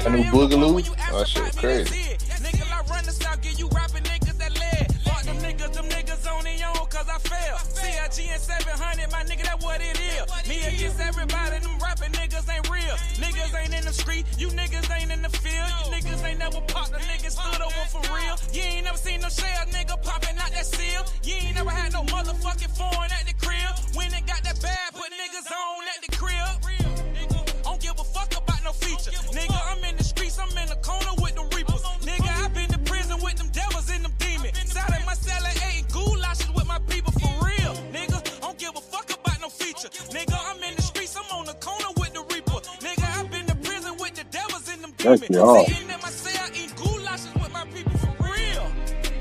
I knew Boogaloo. Oh, that shit was crazy. Nigga, I run the south, give you rapping niggas that led. Fuck them niggas on their own, cause I fail. CIG and 700, my nigga, that what it is. Me against everybody, them rapping niggas ain't real. Niggas ain't in the street, you niggas ain't in the field. You niggas ain't never popped, the niggas stood over for real. You ain't never seen no shell, nigga popping out that seal. You ain't never had no motherfucking foreign at the crib. When it got that bad, put niggas on at the crib. Don't give a fuck about no feature. Nigga, I'm in the streets, I'm in the corner with them reapers. Nigga, I been to prison with them devils and them demons. Sat in my cell and ate goulashes with my people for real. Nigga, don't give a fuck about no feature. Nigga, I'm in the streets, I'm on the corner with the reaper. Nigga, I been to prison with the devils and them demons. Sitting in my cell eating goulashes with my people for real.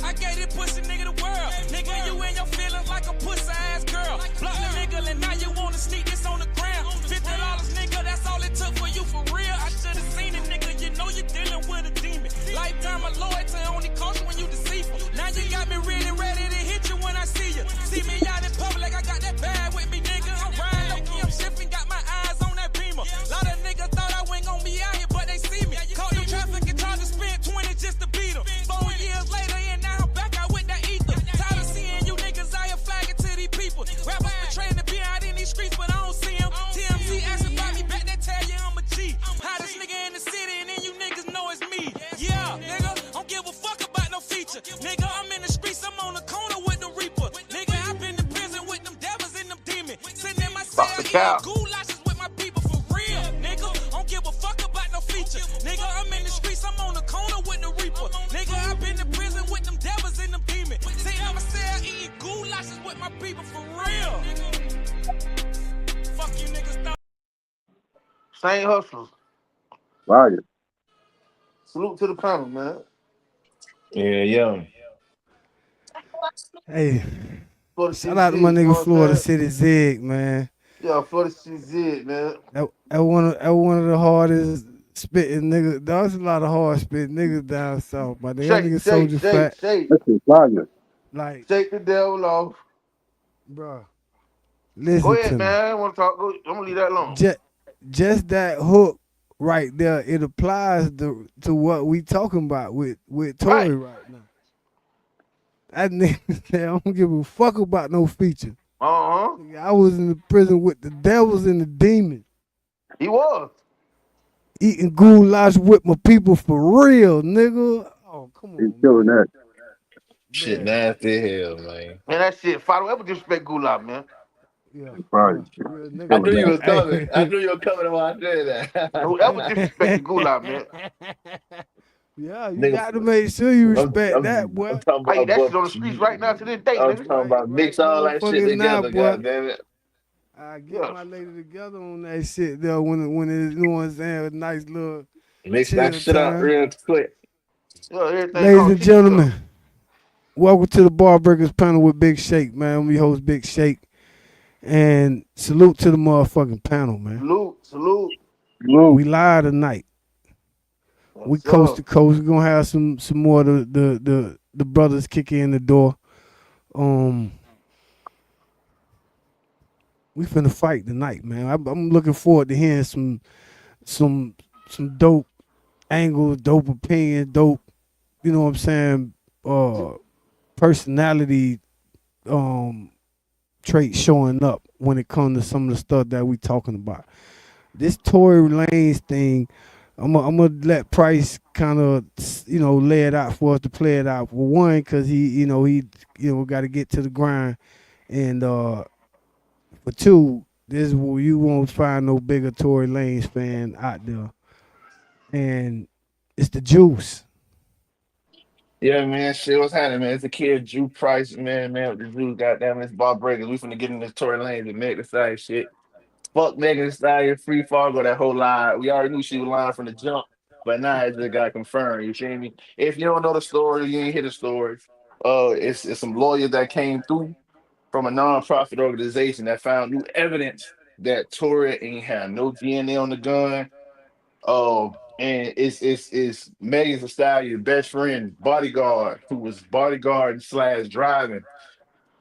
I gave this pussy nigga the world. Nigga, you in your feelings like a pussy ass girl. Block the nigga and now you wanna sneak this on the ground. $50 nigga, that's all it took for you for real. I should've seen it, nigga. You know you're dealing with a demon. Lifetime of loyalty only cost you when you deceitful. Now you got me really ready to hit you when I see you. See me out in public, I got that bag with me, nigga. I'm riding low key, I'm shifting, got my eyes on that beamer. Lot of niggas thought I wasn't gonna be out here, but they see me. Caught them traffic and tried to spend 20 just to beat them. 4 years later, and now I'm back out with that ether. Tired of seeing you niggas out here flagging to these people. Rappers betraying to be out in these streets, but I don't see them. TMZ asking about me back, they tell you I'm a G. Hottest nigga in the city, and then you niggas know it's me. Yeah, nigga, don't give a fuck about no feature. Nigga, I'm in the streets, I'm on the corner with the reaper. Nigga, I've been to prison with them devils and them demons. Sitting in my cell eating goulashes with my people for real. Nigga, don't give a fuck about no feature. Nigga, I'm in the streets, I'm on the corner with the reaper. Nigga, I've been to prison with them devils and them demons. Sitting in my cell eating goulashes with my people for real. Fuck you niggas thought. Same hustlers. Right. Salute to the panel, man. Yeah, yeah. Hey, Florida shout City out to my Zig, you know nigga what I'm Florida saying? City Zig, man. Yeah, Florida City Zig, man. That one of the hardest spitting niggas. There's a lot of hard spitting niggas down south, but that nigga Soldier Fat. That's the fire. Like, Shake the devil off. bro, Go listen ahead, to me. man. I want to talk. I'm gonna leave that alone. Just that hook right there, it applies to what we talking about with Tory right now. That nigga said, I don't give a fuck about no feature. I was in the prison with the devils and the demons. He was. Eating goulash with my people for real, nigga. Oh, come on. He's killing that. Shit nasty hell, man. Man, that shit. If I don't ever disrespect Gulab, man. Yeah. Fire. Real nigga. I knew you was Hey. coming. I knew you were coming when I said that. Whoever disrespect Gulab, man. Yeah, you Nigga, got to make sure you respect I'm that, boy. talking Hey, about, that boy, shit on the streets right now to this day, I'm nigga. talking about mix all that shit Motherfuckers now, together, boy. goddammit. I get my lady together on that shit though when it, you know what I'm saying, a nice little Mix chill that shit up time. real quick. Yeah, everything Ladies called and shit, gentlemen, welcome to the Bar Breakers panel with Big Shake, man. I'm your host, Big Shake. And salute to the motherfucking panel, man. Salute. We live tonight. Yes, We sir. coast to coast. We're gonna have some more of the brothers kick in the door. We finna fight tonight, man. I'm looking forward to hearing some dope angles, dope opinions, dope, you know what I'm saying, personality traits showing up when it comes to some of the stuff that we talking about. This Tory Lanez thing, I'm gonna let Price kind of, you know, lay it out for us to play it out. For one, because he got to get to the grind, and for two, this is where you won't find no bigger Tory Lanez fan out there, and it's the juice. Yeah, man, shit, what's happening, man? It's a kid, Drew Price, man, with the Drew, goddamn, this Bar Breakers. We finna get in this Tory Lanez and Meg Thee Stallion shit. Fuck Megan Thee Stallion, Free Fargo, that whole line. We already knew she was lying from the jump, but now it just got confirmed. You feel me? If you don't know the story, you ain't hear the story. It's some lawyers that came through from a non-profit organization that found new evidence that Tory ain't had no DNA on the gun. And it's Megan Thee Stallion's best friend, bodyguard, who was bodyguard slash driving.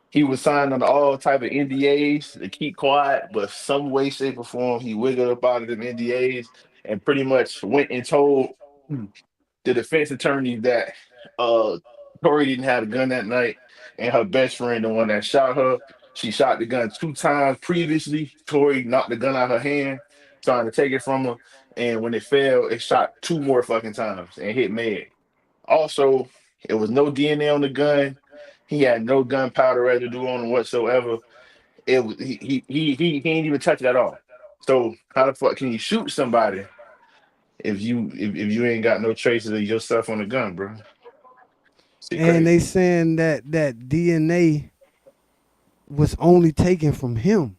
He was signed under all type of NDAs to keep quiet, but some way, shape, or form, he wiggled up out of them NDAs and pretty much went and told the defense attorney that uh Tory didn't have a gun that night, and her best friend, the one that shot her, she shot the gun 2 times previously. Tory knocked the gun out of her hand, trying to take it from her, and when it fell, it shot 2 more fucking times and hit Meg. Also, it was no DNA on the gun. He had no gunpowder residue on him whatsoever. It was he ain't even touch it at all. So how the fuck can you shoot somebody if you ain't got no traces of yourself on the gun, bro? Shit And they crazy. saying that DNA was only taken from him.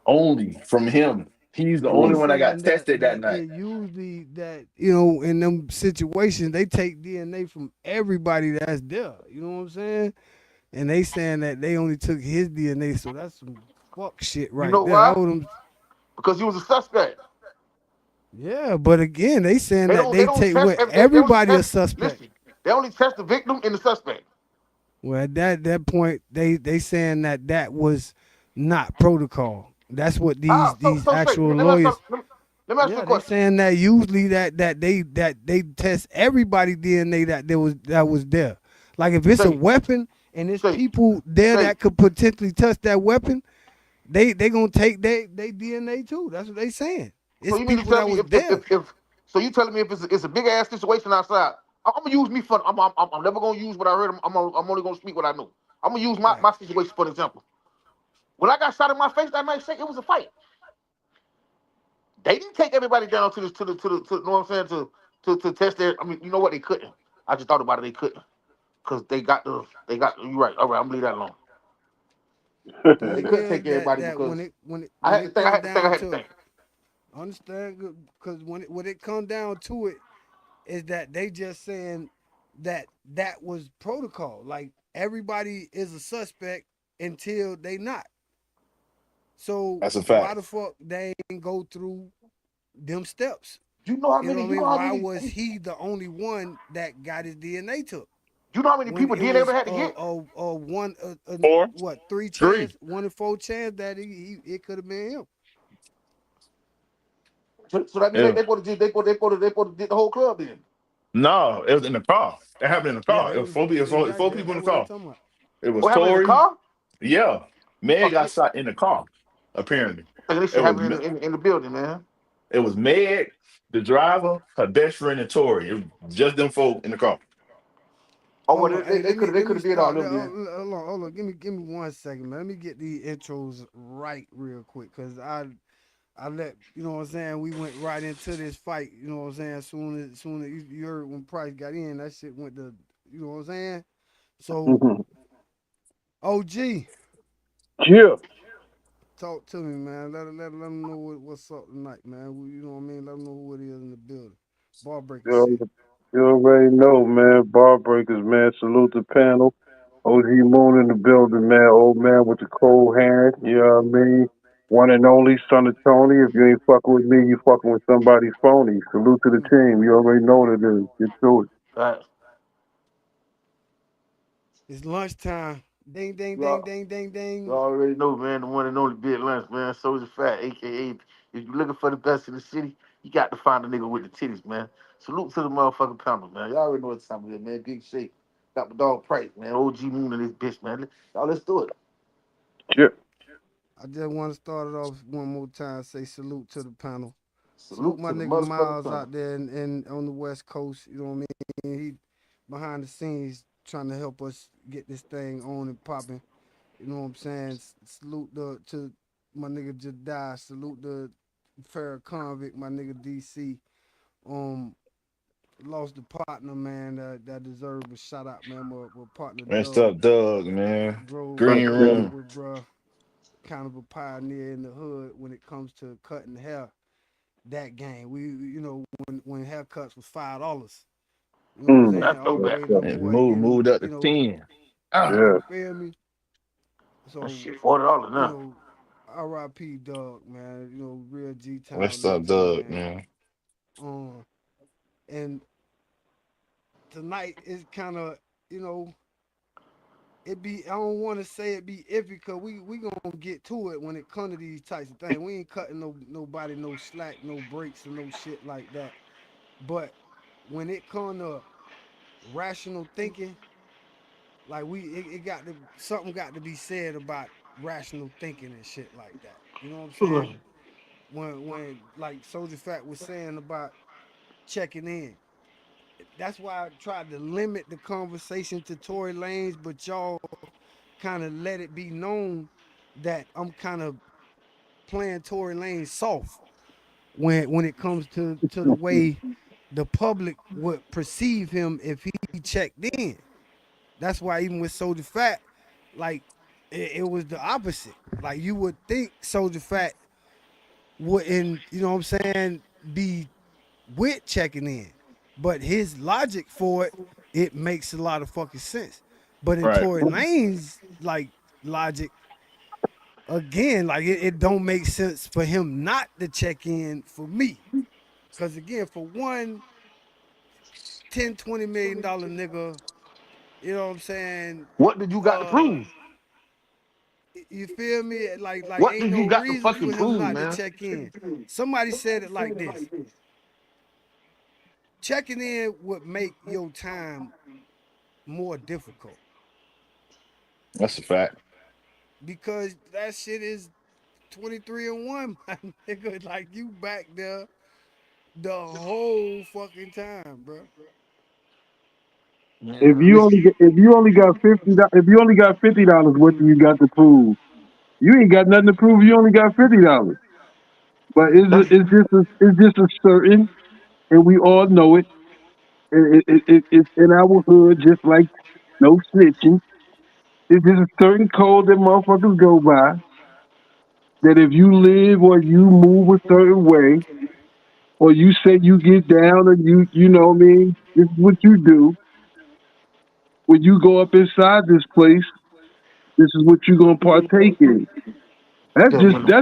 Only from him. He's the And they only one that got saying tested that that night. usually that in them situations they take DNA from everybody that's there. You know what I'm saying? And they saying that they only took his DNA, so that's some fuck shit You right know there. That why? would them. Because he was a suspect. Yeah, but again, they saying that They they don't take test what every, they only everybody a test suspect. listen, they only test the victim and the suspect. Well, at that point, they saying that was not protocol. That's what Ah, these so straight. actual Let me ask you, lawyers. let me ask you a Yeah, they question. saying that usually that they test everybody DNA that was there. Like if it's a Say, weapon and there's say, people there say. that could potentially touch that weapon, they gonna take they DNA too. That's what they saying. So It's you mean to people tell that me was there. if so you telling me if it's a big ass situation outside, I'm gonna use me for I'm never gonna use what I heard. I'm only gonna speak what I know. I'm gonna use Right. my situation for example. When I got shot in my face that night, say it was a fight. They didn't take everybody down to you know what I'm saying to test their. I mean, you know what, they couldn't. I just thought about it. They couldn't because they got you right. All right, I'm gonna leave that alone. The They thing couldn't is take everybody that because I when had to it think. I come had to think. I down had to to it, think. understand because when it come down to it is that they just saying that was protocol. Like everybody is a suspect until they not. So That's a why fact. the fuck they ain't go through them steps? You know how You know many? what I You know mean? how Why many? was he the only one that got his DNA took? You know how many When people it DNA ever was had to get? one Four, what three three. chance 1 in 4 chance that he it could have been him. So that means Yeah. they put did the whole club then. No, it was in the car. It happened in the Yeah, car. It they was was four exactly people in that's the what they car. talking about. It was What happened in the Tory. car? Yeah. Oh Meg got shit! shot in the car, apparently. This It shit was happened in the building, man. it was Meg, the driver, her best friend, and Tory. It was just them folk in the car. Oh well, Hold on, hey, they let could me have did all stop them there. then. Hold on. Give me 1 second, man. Let me get these intros right real quick, cause I let you know what I'm saying. We went right into this fight. You know what I'm saying. Soon as you heard when Price got in, that shit went to you know what I'm saying. So OG, Yeah. talk to me, man. Let them know what's up tonight, man. You know what I mean. Let them know who it is in the building. Ball breaker You, shit. you already know, man. Bar breakers, man. Salute the panel. OG Moon in the building, man. Old man with the cold hand. You know what I mean? One and only son of Tony. If you ain't fucking with me, you fucking with somebody phony. Salute to the Mm. team. You already know what it is. Get to it. Right. It's lunchtime. Ding ding You, ding all, ding ding you ding. already know, man. The one and only Big Lunch, man. Soldier Fat, aka if you looking for the best in the city, you got to find a nigga with the titties, man. Salute to the motherfucking panel, man. Y'all already know what time it is, man. Big shake. Got my dog Price, man. OG Moon and this bitch, man. Y'all, let's do it. Yeah. I just want to start it off one more time. Say salute to the panel. Salute Salute my to the nigga motherfucking Miles panel. out there and on the West Coast. You know what I mean? He behind the scenes trying to help us get this thing on and popping. You know what I'm saying? Salute to my nigga Jedi. Salute the Farrah Convict, my nigga DC. Um, lost the partner, man. That deserved a shout out, man. My partner Messed Doug up, Doug, man. drove Green drove room. with bruh. Kind of a pioneer in the hood when it comes to cutting hair. That game, we when haircuts was $5. You know what I'm Mm. saying? That's All no the bad. way to And what moved up to 10. Ah, Yeah. you feel me? That So shit $40 now. R.I.P. Doug, man. Real G Town messed up, legend, Doug, man. man. Um, and tonight is kind of you know it be, I don't want to say it be iffy because we gonna get to it when it come to these types of things. We ain't cutting nobody no slack, no breaks, or no shit like that. But when it come to rational thinking, like it got to, something got to be said about rational thinking and shit like that. You know what I'm saying? When like Soldier Fat was saying about checking in. That's why I tried to limit the conversation to Tory Lanez, but y'all kind of let it be known that I'm kind of playing Tory Lanez soft when it comes to the way the public would perceive him if he checked in. That's why even with Soldier Fat, like it was the opposite. Like you would think Soldier Fat wouldn't, you know what I'm saying, be with checking in. But his logic for it, it makes a lot of fucking sense. But in Right. Tory Lane's like logic, again, like it don't make sense for him not to check in for me. Cause again, for one 10, $20 million nigga, you know what I'm saying? What did you got to Uh prove? you feel me? Like What ain't did no you got to reason fucking for him prove, not to man? check in. Somebody said it like this. Checking in would make your time more difficult That's a fact. because that shit is 23-1, my nigga. Like you back there the whole fucking time, bro. If Man, you listen. only if you only got if you only got $50, what do you got to prove? You ain't got nothing to prove. You only got $50. But That's it's just a certain, and we all know it. It's in our hood, just like no snitching. It's just a certain code that motherfuckers go by. That if you live or you move a certain way, or you say you get down, or you know what I mean, this is what you do. When you go up inside this place, this is what you're gonna partake in. yeah, man.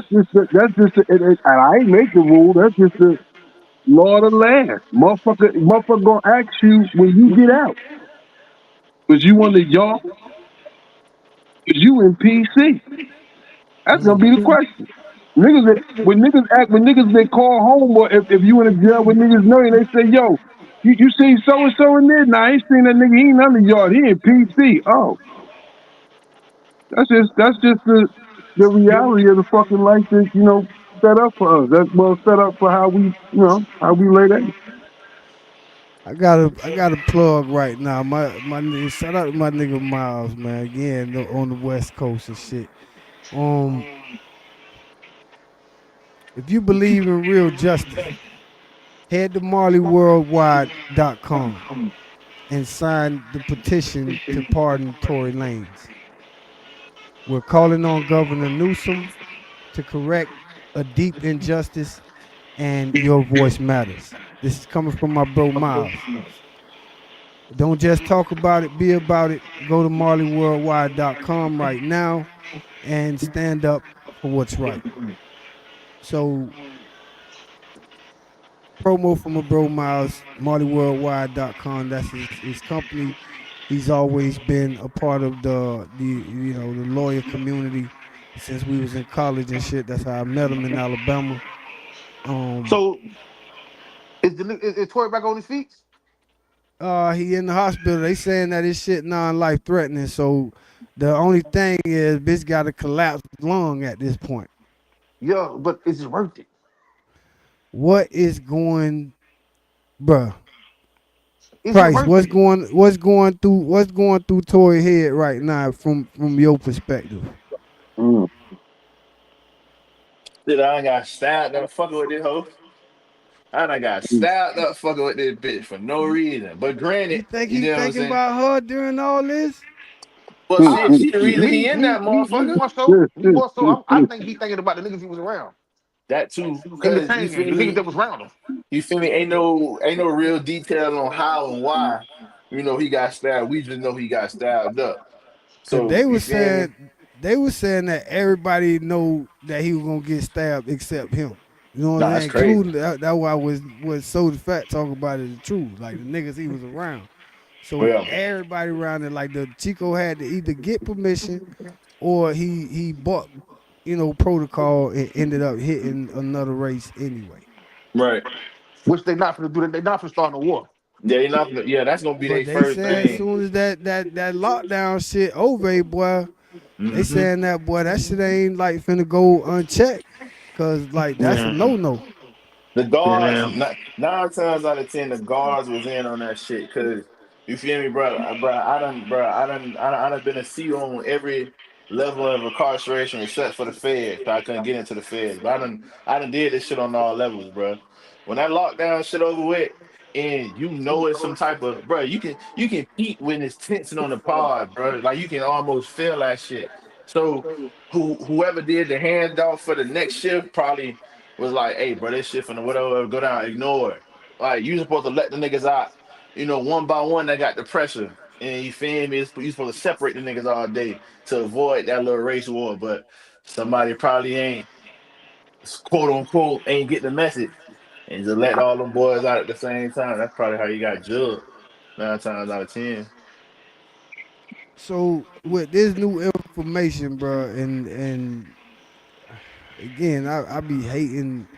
And I ain't make the rule. That's just the law of the land. Motherfucker gonna ask you when you get out. Was you on the yacht? Was you in PC? That's gonna be the question. When niggas they call home, or if you in a jail with niggas know you, they say, yo, you seen so and so in there? Nah, I ain't seen that nigga. He ain't on the yard. He in PC. Oh, that's just the reality of the fucking life that set up for us. That's well set up for how we how we lay that. I got a plug right now. My nigga, shout out to my nigga Miles, man. Again, on the West Coast and shit. Um, if you believe in real justice, head to MarleyWorldwide.com and sign the petition to pardon Tory Lanez. We're calling on Governor Newsom to correct a deep injustice, and your voice matters. This is coming from my bro Miles. Don't just talk about it, be about it. Go to MarleyWorldwide.com right now and stand up for what's right. So, promo from my bro Miles, MarleyWorldwide.com. That's his company. He's always been a part of the lawyer community since we was in college and shit. That's how I met him in Alabama. Um, So is Tory back on his feet? he in the hospital. They saying that his shit non-life threatening. So the only thing is, bitch got a collapsed lung at this point. Yeah, but is it worth it? What is going, bruh? Is it Price, worth it? what's going through Tory head right now from your perspective? Mm. Shit, I ain't got stabbed up fucking with this hoe. I done got stabbed up fucking with this bitch for no reason. But You granted, think you he know what I'm thinking saying? about her during all this? Well, Mm, shit, I she the reason me he in me that me me motherfucker. more so me more so. I think he thinking about the niggas he was around That too, in the cause you chain gang, feel the niggas me? that was around him. You feel me? Ain't no real detail on how and why. He got stabbed. We just know he got stabbed up. Cause So you feel me? they was saying that everybody know that he was gonna get stabbed except him. You know what I'm Nah, saying? that's crazy. Including that why was so the fat talk about it the truth. Like the niggas he was around. So Well, everybody around it, like the Chico had to either get permission or he bought, protocol and ended up hitting another race anyway. right. Which they not finna do. They not finna start no war. Yeah, you're not. Yeah, that's gonna be But their they first saying as thing. soon as that lockdown shit over, boy, they Hmm. saying that boy that shit ain't like finna go unchecked, cause like that's a Yeah, no. The guards, yeah. 9 times out of 10, the guards was in on that shit. Cause you feel me, bro. I done been a C on every level of incarceration except for the Feds. 'Cause I couldn't get into the Feds, but I done did this shit on all levels, bro. When that lockdown shit over with, and you know it's some type of, bro, you can peep when it's tensing on the pod, bro. Like you can almost feel that shit. So whoever did the handoff for the next shift probably was like, hey, bro, this shit finna whatever go down, ignore it. Like, you supposed to let the niggas out, one by one that got the pressure. And you feel me? You supposed to separate the niggas all day to avoid that little race war. But somebody probably ain't, quote unquote, ain't get the message and just let all them boys out at the same time. That's probably how you got jugged 9 times out of 10. So with this new information, bro, and again, I be hating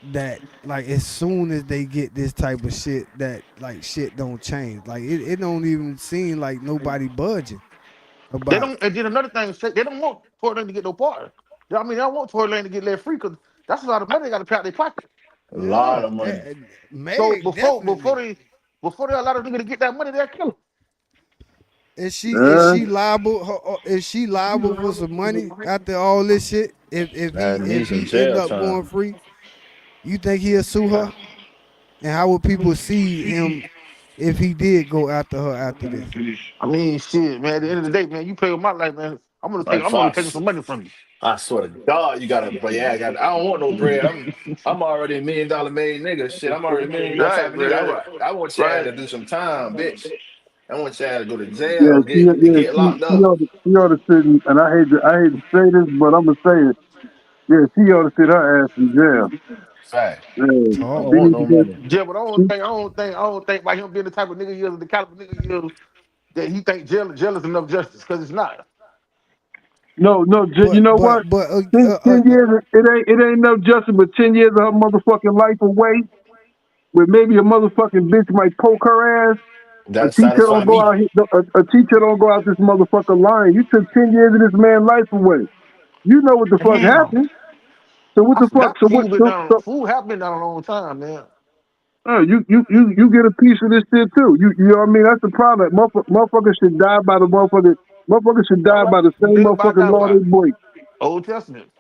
that like as soon as they get this type of shit that like shit don't change. Like it don't even seem like nobody budging They about. don't. And then another thing, they don't want Tory Lane to get no part. I mean, they don't want Tory Lane to get let free because that's a lot of money they got to pay out their pocket. A lot of Yeah, money. So Meg before before definitely. they before they allow the nigga to get that money, they'll kill him. Is she liable? Is she liable for some money after all this shit? If he I need if some he end jail up time. going free, you think he'll sue her? And how would people see him if he did go after her after this? I mean, shit, man. At the end of the day, man, you play with my life, man. Like I'm gonna take Fox. some money from you. I swear to God, you gotta, but yeah, I don't want no bread. I'm already a $1 million made nigga. Shit, I'm already $1 million type Right, of nigga. man. I want Chad Right. to do some time, bitch. I want Chad to go to Yeah, jail, she, yeah, get locked she up. ought to sit, and I hate to say this, but I'm gonna say it. Yeah, she ought to sit her ass in jail. Fact. Yeah, I Talk. don't she want needs no to get. money. Yeah, but She, I don't think by him being the type of nigga he is, the caliber nigga he is, that he think jail is enough justice, because it's not. no, no, you But know but what? but 10 years, it ain't no justice, but 10 years of her motherfucking life away, where maybe a motherfucking bitch might poke her ass. A That teacher satisfy don't go me. out here. A teacher don't go out this motherfucker lying. You took 10 years of this man's life away. You know what the fuck Damn. happened. So what I the fuck? forgot So what? food have been down a long time, man. You get a piece of this shit too. You know what I mean? That's the problem. Motherfuckers should die by the motherfucker. Motherfuckers should All die right. by the same Live by, motherfucking die law by. they break. Old Testament.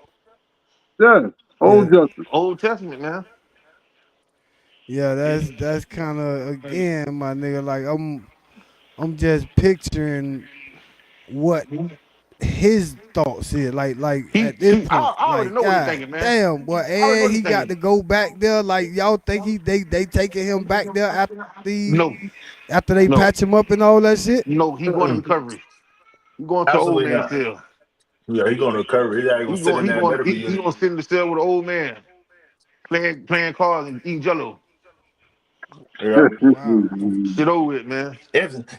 Yeah. yeah Old justice. Old Testament, man. yeah that's kind of again my nigga like I'm just picturing what his thoughts is like He at this see, point I already like know what he god thinking, man. damn boy I already know and what he he got thinking. to go back there like y'all think they taking him back there No, after they no, patch him up and all that shit. no. He going to Mm-mm. recovery. He going to old Absolutely man not. cell. Yeah, he gonna recover. He's not gonna sit in that medical He unit. gonna sit in the cell with an old man, playing cards and eating Jello. Yeah. Wow. Shit over with, man.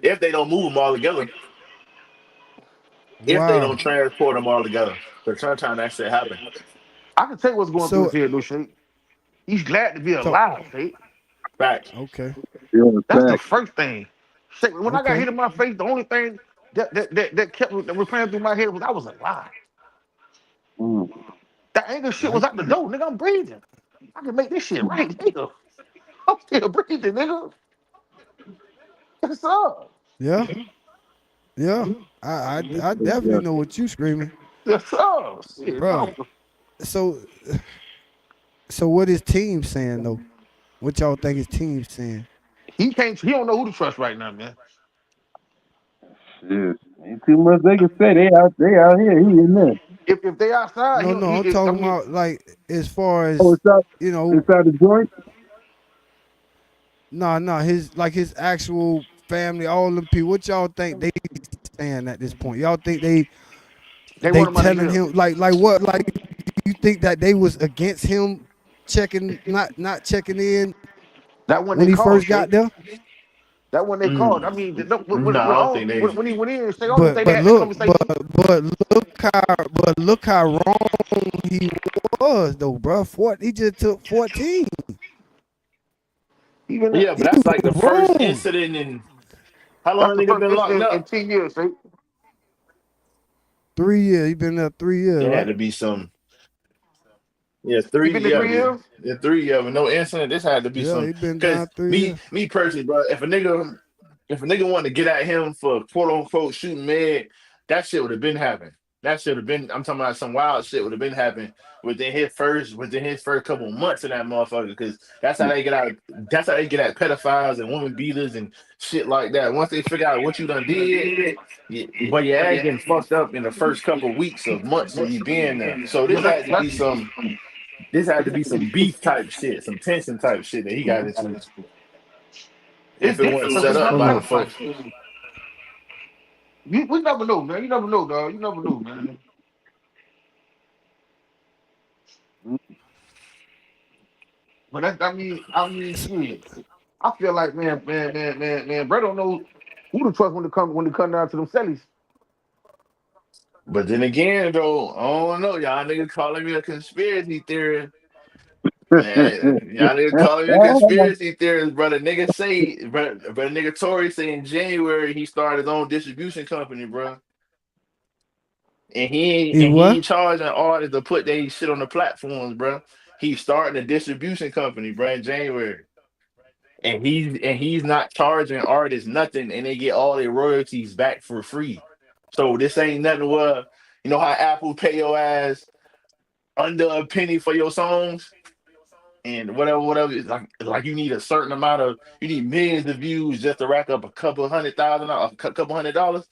If they don't move them all together, if they Wow. don't transport them all together, because sometimes that shit happen. I can tell you what's going through So his head, no shake. He's glad to be talk. alive, Shake. Facts. Okay. Yeah, That's the fact. first thing. Shake. When I got Okay. hit in my face, the only thing that was playing through my head was I was alive. Mm. That anger shit was I out the door, nigga. I'm breathing. I can make this shit right, nigga. I'm still breathing, nigga. Yes, sir. yeah yeah I definitely Yeah. know what you screaming, Yes, sir. Shit, bro. no. So what is team saying though? What y'all think his team saying? He can't. He don't know who to trust right now, man. Shit. Ain't too much they can say. They out here. He in there. If they outside, No, no, I'm I talking mean, about like as far Oh, as it's out. you know, Inside the joint. no, his like his actual family, all them people. What y'all think they saying at this point? Y'all think they they want him out of telling jail. him like what like you think that they was against him checking not checking in That when when they he called, first got shit. there? That one they called. I Mm. mean, No, I don't think they. when he went in, say, I don't even But think they but had that look, conversation. look how wrong he was though, bro. He just took 14. Even Yeah, He but that's like the was first wrong. incident in how that's long the nigga first been locked incident in up? 10 years. Say, 3 years. He been there 3 years, It had right? to be some. Yeah, he three. been there Yeah, 3 years. yeah, 3 years with no incident. This had to be Yeah, some. he been Cause down 3 years. me personally, bro. If a nigga wanted to get at him for quote unquote shooting Meg, that shit would have been happening. That should have been. I'm talking about some wild shit would have been happening within his first couple of months of that motherfucker. Because that's how they get out. That's how they get at pedophiles and woman beaters and shit like that. Once they figure out what you done did, but your ass getting fucked up in the first couple of weeks of months of you being there. So But this had to be some. This had to be some beef type shit, some tension type shit that he got into. it's If it different wasn't because set it's up Hold by them on. folks. we never know, man. You never know, dog. You never know, man. But that's, I mean, shit. I feel like, man, bro don't know who to trust when it come down to them cellies. But then again, though, I don't know. Y'all niggas calling me a conspiracy theorist. Y'all niggas calling me a conspiracy theorist, brother. Nigga say, brother, nigga Tory say in January he started his own distribution company, bro. And He he what? ain't charging artists to put their shit on the platforms, bro. He's starting a distribution company, bro, in January. And he's not charging artists nothing, and they get all their royalties back for free. So this ain't nothing where you know how Apple pay your ass under a penny for your songs and whatever. It's like you need a certain amount of you need millions of views just to rack up a couple $100,000, couple $100.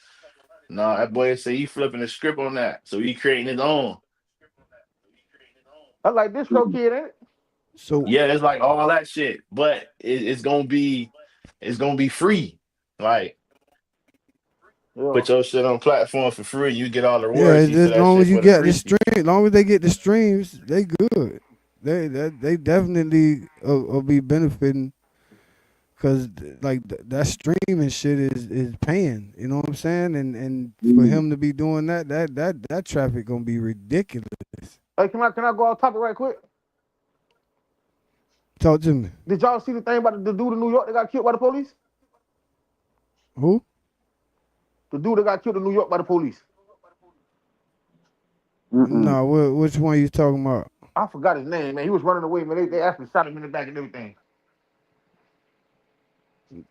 No, that boy say he flipping the script on that, so he creating his own. I like this show kid, ain't it? So Yeah, it's like all that shit, but it's gonna be free. Like Yeah. put your shit on platform for free. You get all the yeah, royalties to as that long shit as you for the get the free. stream, as long as they get the streams, they good. They definitely will be benefiting because like that streaming shit is paying. You know what I'm saying? And for him to be doing that traffic gonna be ridiculous. Hey, can I go off topic right quick? Talk to me. Did y'all see the thing about the dude in New York that got killed by the police? Who? The dude that got killed in New York by the police. No, which one you talking about? I forgot his name, man. He was running away, man. They actually shot him in the back and everything.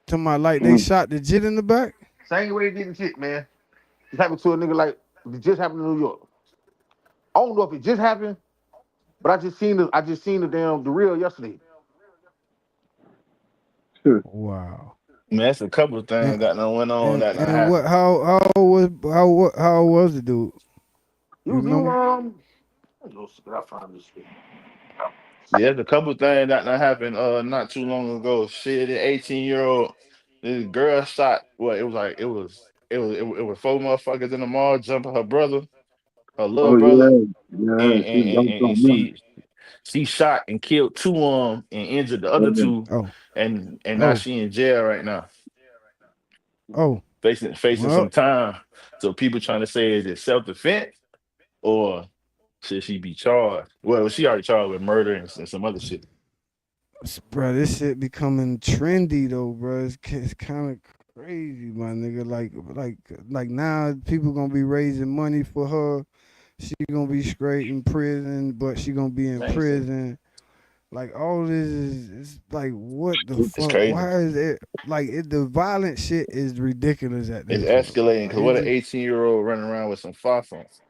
To my like they shot the jit in the back. Same way they did the shit, man. It happened to a nigga like it just happened in New York. I don't know if it just happened, but I just seen the reel yesterday. Wow. Man, that's a couple of And things that done went on that done and what? happened. How was the dude? He You was remember? let's go see what I found this shit. Yeah, there's a couple of things that done happened not too long ago. Shit, an 18-year-old this girl shot what it was like it was four motherfuckers in the mall jumping her brother, her little Oh brother, yeah, yeah. and She and, and, dumped and on me. she shot and killed two of them and injured the other two, Oh, and now oh, she in jail right now, oh. facing some Well, time. So people trying to say is it self defense or should she be charged? Well, she already charged with murder and some other shit. bro, this shit becoming trendy though, bro. It's kind of crazy, my nigga. Like now, people gonna be raising money for her. She gonna be straight in prison, but she gonna be in Thanks. prison. Like all this is, it's like what the It's fuck? crazy. Why is it like the violent shit is ridiculous at It's this point? escalating Like because it what an just 18-year-old running around with some phosphones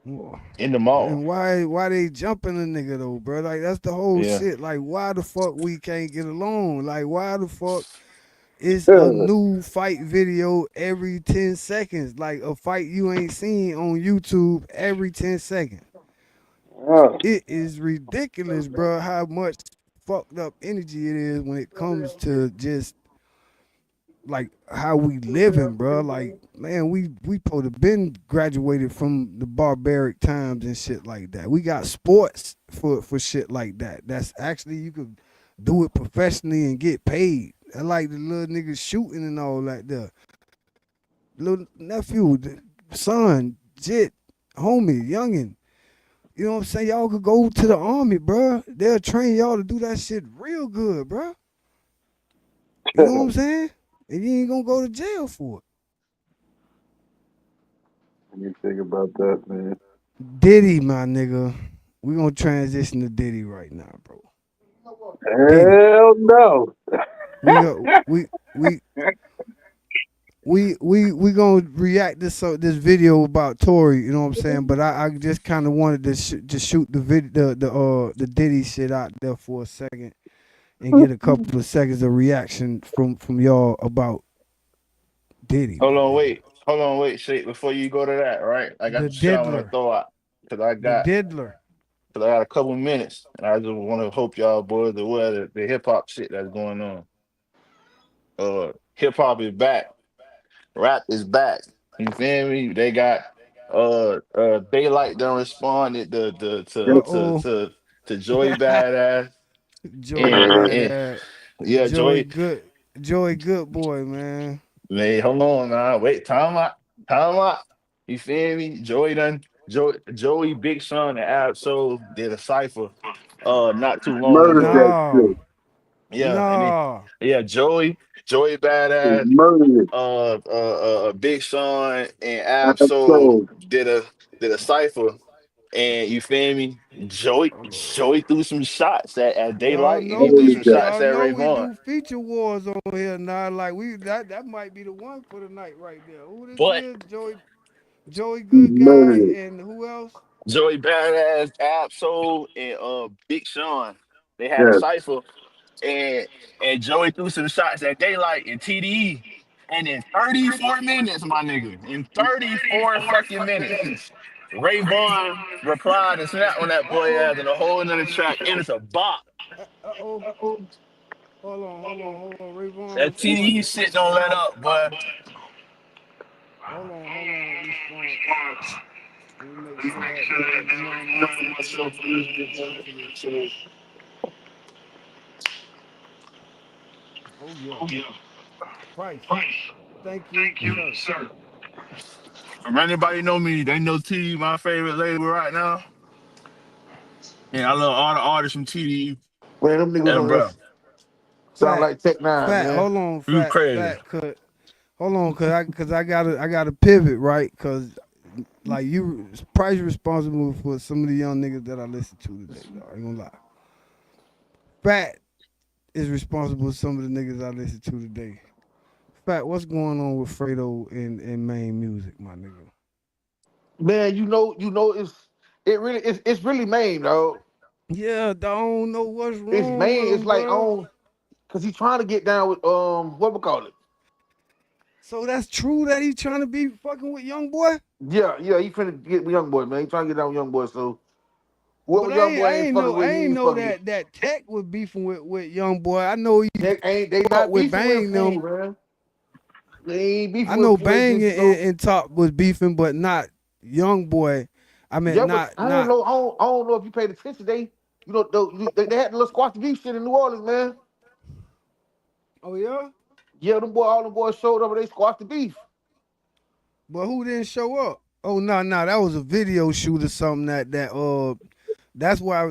Whoa. in the mall. And why they jumping a nigga though, bro? Like that's the whole Yeah, shit. Like why the fuck we can't get along? Like why the fuck it's a Yeah. new fight video every 10 seconds? Like a fight you ain't seen on YouTube every 10 seconds. It is ridiculous, bro, how much fucked up energy it is when it comes to just like how we living, bro. Like, man, we supposed to been graduated from the barbaric times and shit like that. We got sports for shit like that. That's actually you could do it professionally and get paid. I like the little niggas shooting and all like that. Little nephew, the son, Jit, homie, youngin. You know what I'm saying? Y'all could go to the army, bruh. They'll train y'all to do that shit real good, bruh. You know what I'm saying? And you ain't gonna go to jail for it. What you think about that, man? Diddy, my nigga. We gonna transition to Diddy right now, bro. Diddy. Hell no. We go we gonna react this video about Tory, you know what I'm saying? But I just kind of wanted to just shoot the the Diddy shit out there for a second and get a couple of seconds of reaction from y'all about Diddy, my nigga. Hold on, wait, shit. Before you go to that, right? I got The the shit I want to diddler, throw out because the diddler. I got a couple minutes, and I just want to hope y'all boys are aware of the hip hop shit that's going on. Hip hop is back, rap is back. You feel me? They got Daylight done responded Uh oh, to Joey Badass Joey and Badass, yeah, Joey Joey. Good, Joey Good boy, man. Man, hold on, man. Wait, time out. You feel me? Joey Big Sean and Ab-Soul did a cipher not too long Murdered ago. that No, shit. Yeah, and no. yeah, Joey Badass, Murdered it. Big Sean and Ab-Soul Absolutely. did a cipher, and you feel me? Joey threw some shots at Y'all Daylight, and know he threw we some Murdered that. shots y'all at know Ray we Vaughn. do feature wars on here now. Like we that might be the one for the night right there. Who this But is? Joey He Good guy murdered it. and who else? Joey Badass, Ab-Soul, and Big Sean, they had a Yes. cipher, and Joey threw some shots at Daylight and TDE. And in 34 minutes, my nigga, in 34 fucking minutes, Ray Vaughn replied and snapped on that Uh boy oh. ass in a whole another track, and it's a bop. Oh. Hold on. Rayvon That TDE responded. shit don't let up, boy. Hold on. Response. Let me make sure that don't remind myself of this before we go to this. Oh yeah. Price. Thank you, sir. If anybody know me, they know TDE my favorite label right now. And I love all the artists from TDE. Man, them niggas And on there bro, sound Fact. like Tech Nine, Fact. man. Hold on. you crazy. Fact. Hold on, cause I gotta pivot, right? Cause like you, Price responsible for some of the young niggas that I listen to today. Dog. I ain't gonna lie. Fat is responsible for some of the niggas I listen to today. Fat, what's going on with Fredo and main music, my nigga? Man, it's really Maine, though. Yeah, I don't know what's It's wrong with Maine. It's him, like bro. on because he's trying to get down with what we call it. So that's true that he trying to be fucking with young boy. Yeah, he finna get with young boy, man. He trying to get down with young boy. So whoever But young boy ain't fucking I with, he ain't ain't know fucking with. that Tech was beefing with young boy. I know he They fought not with beefing with Bang fool, them. man. They ain't beefing I know with Bang just, you know. and Top was beefing, but not young boy. I mean, Yeah, but I don't not. know. I don't know if you paid attention. They had the little squash beef shit in New Orleans, man. Oh yeah. Yeah, all them boys showed up and they squashed the beef. But who didn't show up? Oh no, that was a video shoot or something that's why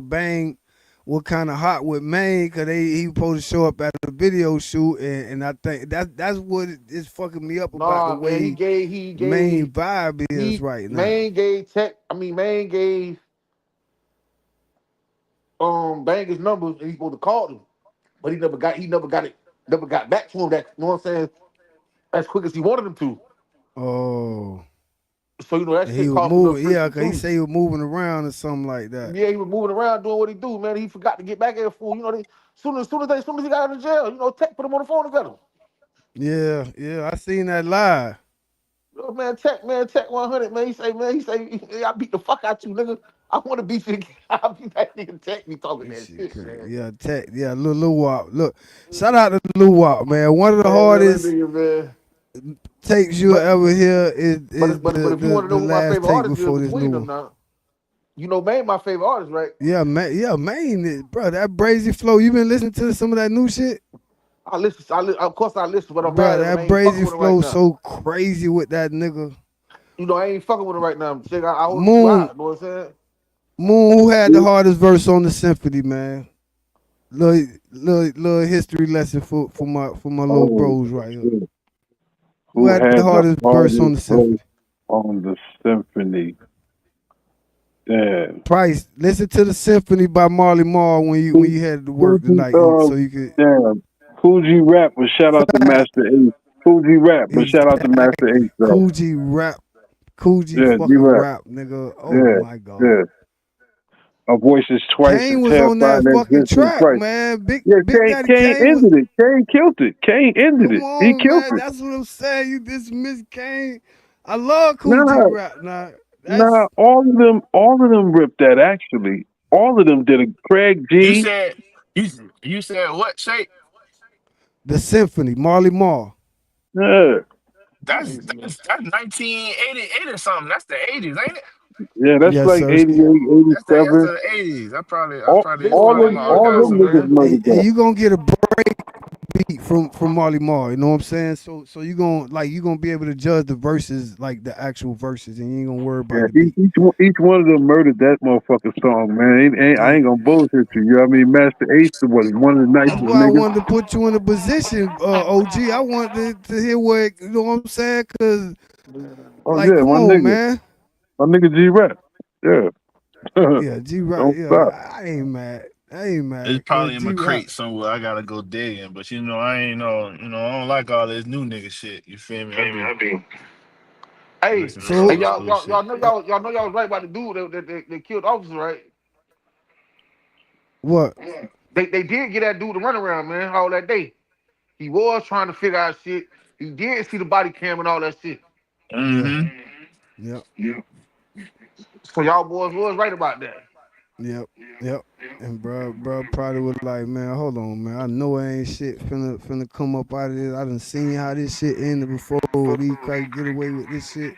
Bang were kind of hot with Maine because he was supposed to show up at the video shoot and I think that's what is fucking me up about the Nah, man, way Maine vibe is he right now. man gave Tech. I mean, man gave Bang his numbers and he's supposed to call him, but never got back to him. That you know what I'm saying? As quick as he wanted him to. Oh, So that and he shit was caused a little moving, yeah, friction cause he too. said he was moving around or something like that. Yeah, he was moving around doing what he do, man. He forgot to get back at fool. Soon as he got out of jail, Tech put him on the phone together. Yeah, I seen that live. Oh, Tech 100, man. He say, I beat the fuck out you, nigga. I want to beat you again. I beat that nigga Tech be talking That that shit shit, crazy. man. Yeah, Tech. Yeah, Lil Wop. Look, shout out to Lil Wop, man. One of the Man, that hardest nigga, man. takes you'll But ever hear is but if you want to know the who my last favorite take artist is before this between new them one. now, Maine my favorite artist, right? Yeah, man. Yeah, man. Bro, that brazy flow. You been listening to some of that new shit? I listen. Of course, I listen, but I'm Bruh, mad at him. I that ain't fucking brazy with him right flow now. so crazy with that nigga. You know, I ain't fucking with him right now. Shit, I hold it too Moon, high. You know what I'm saying? Moon, who had the hardest verse on the symphony, man? Little history lesson for my little Oh, bros right here. shit. Who Who had the had the hardest verse on hardest the verse symphony? on the symphony? Damn. Price, listen to the symphony by Marley Marl when you had to work Fuji, tonight, and so you could damn. Fuji rap, but shout out to fact Master Ace. Fuji rap, but shout out to Master Ace exactly though. Coogee rap, Coogee Yeah, G fucking rap. rap, nigga. Oh Yeah, my god. yeah. A voice is twice as Kane was on terrifying that as fucking Vincent track, Price. man. Yeah, Big Daddy Kane Kane was. ended it. Kane killed it. Kane ended Come it. He on, killed man. it. That's what I'm saying. You dismiss Kane. I love Coogee Nah, rap. Nah, nah. that's All of them ripped that. Actually, all of them did it. Craig You G. said you said what shape? the symphony. Marley Marl. Yeah, That's 1988 or something. That's the 80s, ain't it? yeah. That's Yes, like sir. 88, That's 87. the 80s. I All, probably Big it's boy, all probably like them, my years all archive older, them somewhere. niggas man. murdered And that. you gonna get a beat from Marley Marl. You know what I'm saying? So you gonna be able to judge the verses like the actual verses, and you ain't gonna worry Yeah, about the beat. each one of them murdered that motherfucking song, man. I Yeah. ain't gonna bullshit you. You know what I mean? Master Ace was one of the nicest That's why I niggas. wanted to put you in a position, OG. I wanted to hear what you know what I'm saying, cause Oh like, yeah, come on, man. my nigga G Rap. Yeah, Yeah, G Rock. don't Yeah, stop. I ain't mad. I ain't It's mad, cause probably in my G Rock. crate somewhere. I gotta go digging, but I ain't I don't like all this new nigga shit. You feel me? Hey, Listen to hey, So old y'all, school y'all, shit. y'all know y'all was right about the dude that killed the officer, right? what? They did get that dude to run around, man, all that day. He was trying to figure out shit. He did see the body cam and all that shit. Yeah. Mm-hmm. Yep. So y'all boys was right about that. Yep. Yep. And bro, probably was like, man, hold on, man. I know ain't shit finna come up out of this. I done seen how this shit ended before. These crackers get away with this shit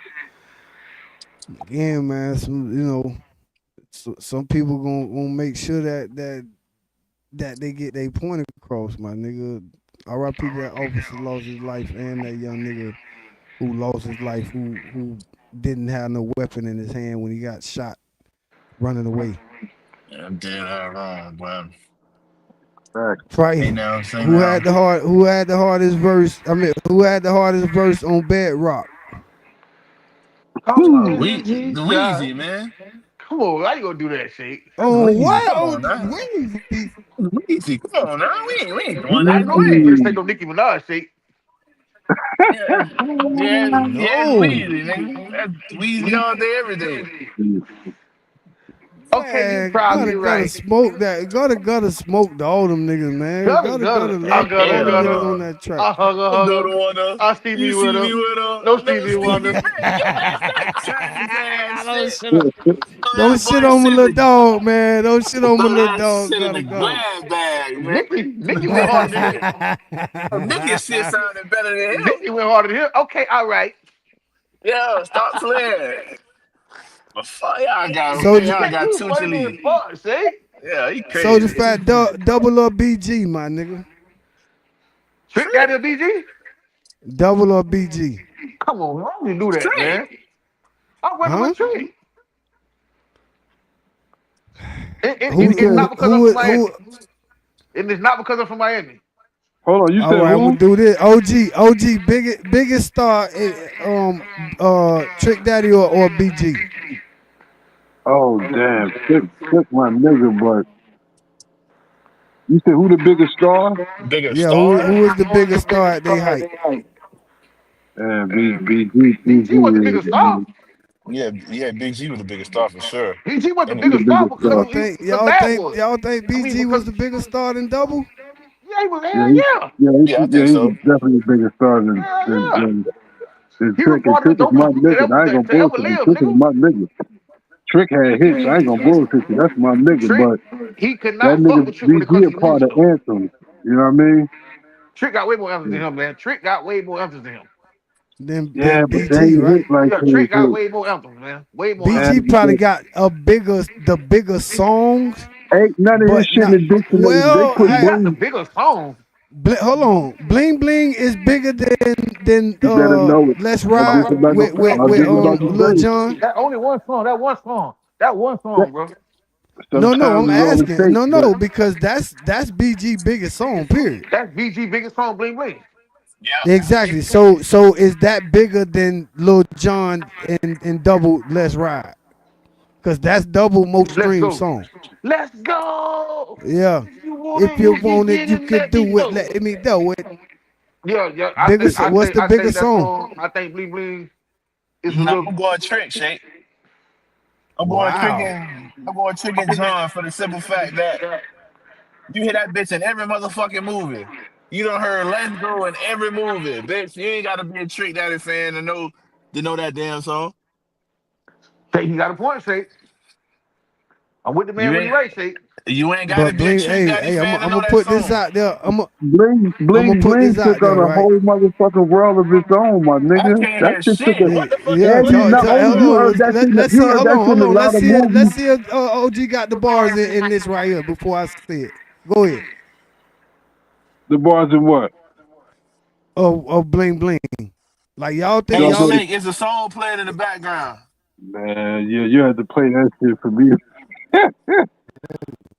again, man. Some people gonna make sure that they get their point across, my nigga. R.I.P. that officer lost his life, and that young nigga who lost his life, who didn't have no weapon in his hand when he got shot running away. I'm dead wrong, but Facts. hey Price, now, say who now. had the hardest verse? I mean, who had the hardest verse on Bedrock? Come Whew. on, G The side. Weezy, man. Come on, how you gonna do that, Shake? That's On Weezy. what? Come Oh, on now. Weezy. Weezy, come on now. We ain't doing I that. know you ain't Nigga. finna say Easy. no Nicki Minaj, Shake. Yeah, yeah, it's No, Weezy, nigga. That's Weezy all day, every day. Okay, you man. probably Gotta right. smoke that. Gotta smoke the all them niggas, man. Gutter. Gotta I let gutter, all them Hell niggas gutter. on no. that track. I hug her, I hug don't her. want to. I see You me with see me her. with her. No No Stevie Stevie. Wonder. Man, get that Chinese ass Don't shit. shit on, Oh, don't that shit boy on my little sitting dog, man. Don't shit on my throw little that dog. shit in Gotta a go. grab bag, man. Nicky went harder than him. Oh, Nicky shit sounded better than him. Nicky went harder than him. Okay, all right. Yeah, stop playing. But fuck, Soldier, y'all got You two to funny as lead. fuck, see? Yeah, he Soldier crazy. Fat, double up BG, my nigga. Trick Daddy or BG? Double up BG. Come on, why would you do that, Trick. man? I'm running Huh? with Trick. It's Who not because I'm from who? Miami. And it's not because I'm from Miami. Hold on, you All said right, I'm gonna who? do this. OG, biggest star, Trick Daddy or BG. Oh damn, took my nigga, but you said who the biggest star? Bigger Yeah, star? who is the biggest star at they height? And BG was the BG biggest star. Yeah, Big G was the biggest star for sure. BG was the And he the biggest star biggest because star. Y'all of think the y'all bad think boy. y'all think I mean, BG because was the biggest star in double? yeah, he was Yeah, hell yeah. yeah, I yeah, think he was so. definitely the biggest star than Hell than, yeah. than, than He was Trick. And part of the Trick is my dopest group nigga. I ain't gonna to ever bullshit you. live, Trick is nigga. my nigga. Trick had hits. I ain't gonna bullshit you. That's my nigga. Trick, But he could that not fuck nigga with Trick when it comes BG to a the part music of though. Anthem. You know what I mean? Trick got way more answers than him, man. Trick got way more answers than him. Yeah, Than but they BG, ain't hit right? like Yeah, his Trick got hit. way more answers, man. Way more BG answers. And probably got the bigger songs, ain't none of his but shit in not. the dictionary. They Well, put He I got the Bling. bigger song. Hold on, bling bling is bigger than You better know it. Let's I was All Ride just right, about to, hold I was on, with just about hold to on. Lil say, Jon. That only one song. That one that song, bro. No, sometimes I'm it's all it asking. takes. But No, because that's BG biggest song. Period. That's BG biggest song, Bling Bling. Yeah. Exactly. So is that bigger than Lil Jon and double Let's Ride? Cause that's double most Let's streamed go. song. Let's go. Yeah. If you want If it, you you can want it, get you it. can Let me do it. know. Let me do it. Yeah, yeah. What's the I bigger think that song? song. I think Bling Bling is a No, little. I'm going trick, Shake. Wow. I'm going trick and John for the simple fact that you hear that bitch in every motherfucking movie. You done heard Let's Go in every movie, bitch. You ain't gotta be a Trick Daddy fan to know that damn song. Say he got a point. Say I'm with the man You when he ain't right. Say you ain't gotta But be a bling, Trick Daddy hey, I'm fan to know gonna that put this song. out there. Bling, I'm gonna bling, put bling this out took there, on a right? whole motherfucking world of its own, my I nigga. can't That hear shit took shit. a, What the fuck you Yeah, every, playing? not only hold you on. heard that shit, Let's you see. heard Hold that on, shit hold in a on. lot of movies. Let's see if OG got the bars in this right here before I say it. Go ahead. The bars and what? Of bling bling. Like y'all think Hey, Y'all know, y'all Shake, it's a song playing in the background. man, yeah, you had to play that shit for me,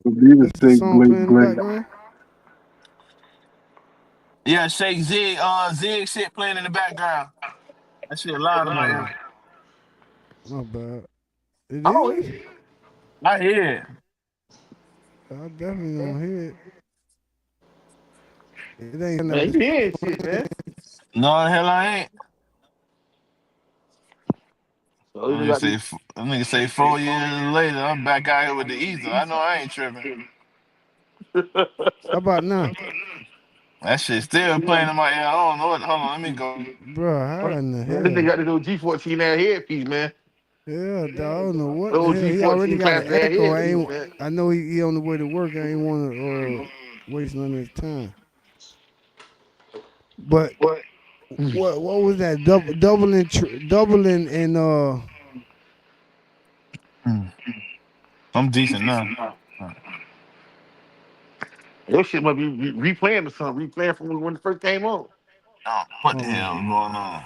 for me to it's the say song bling, playing in the bling. background? Yeah, Shake Zig shit playing in the background. That shit loud in my Oh, ear. my bad. It oh is? he. I hear it. I definitely don't hear it. It ain't at Man, this you hearing shit, man. No, the hell I ain't. So you got these. That nigga say 4 years later, I'm back out here with the ether. I know I ain't tripping. How about now? That shit still playing in my ear. I don't know what. Hold on, let me go. Bro, how in the Man, this nigga hell? got this old G14 ass headpiece, man. Yeah, dawg, I don't know what the Old hell. He already G14 got an classic ass echo. headpiece, man. I know he on the way to work. I ain't want to waste none of his time. But What? what was that? Doubling and Hmm, I'm decent now. Your shit must be replaying or something. Replaying from when it first came on. Oh, what the hold on. hell is going on?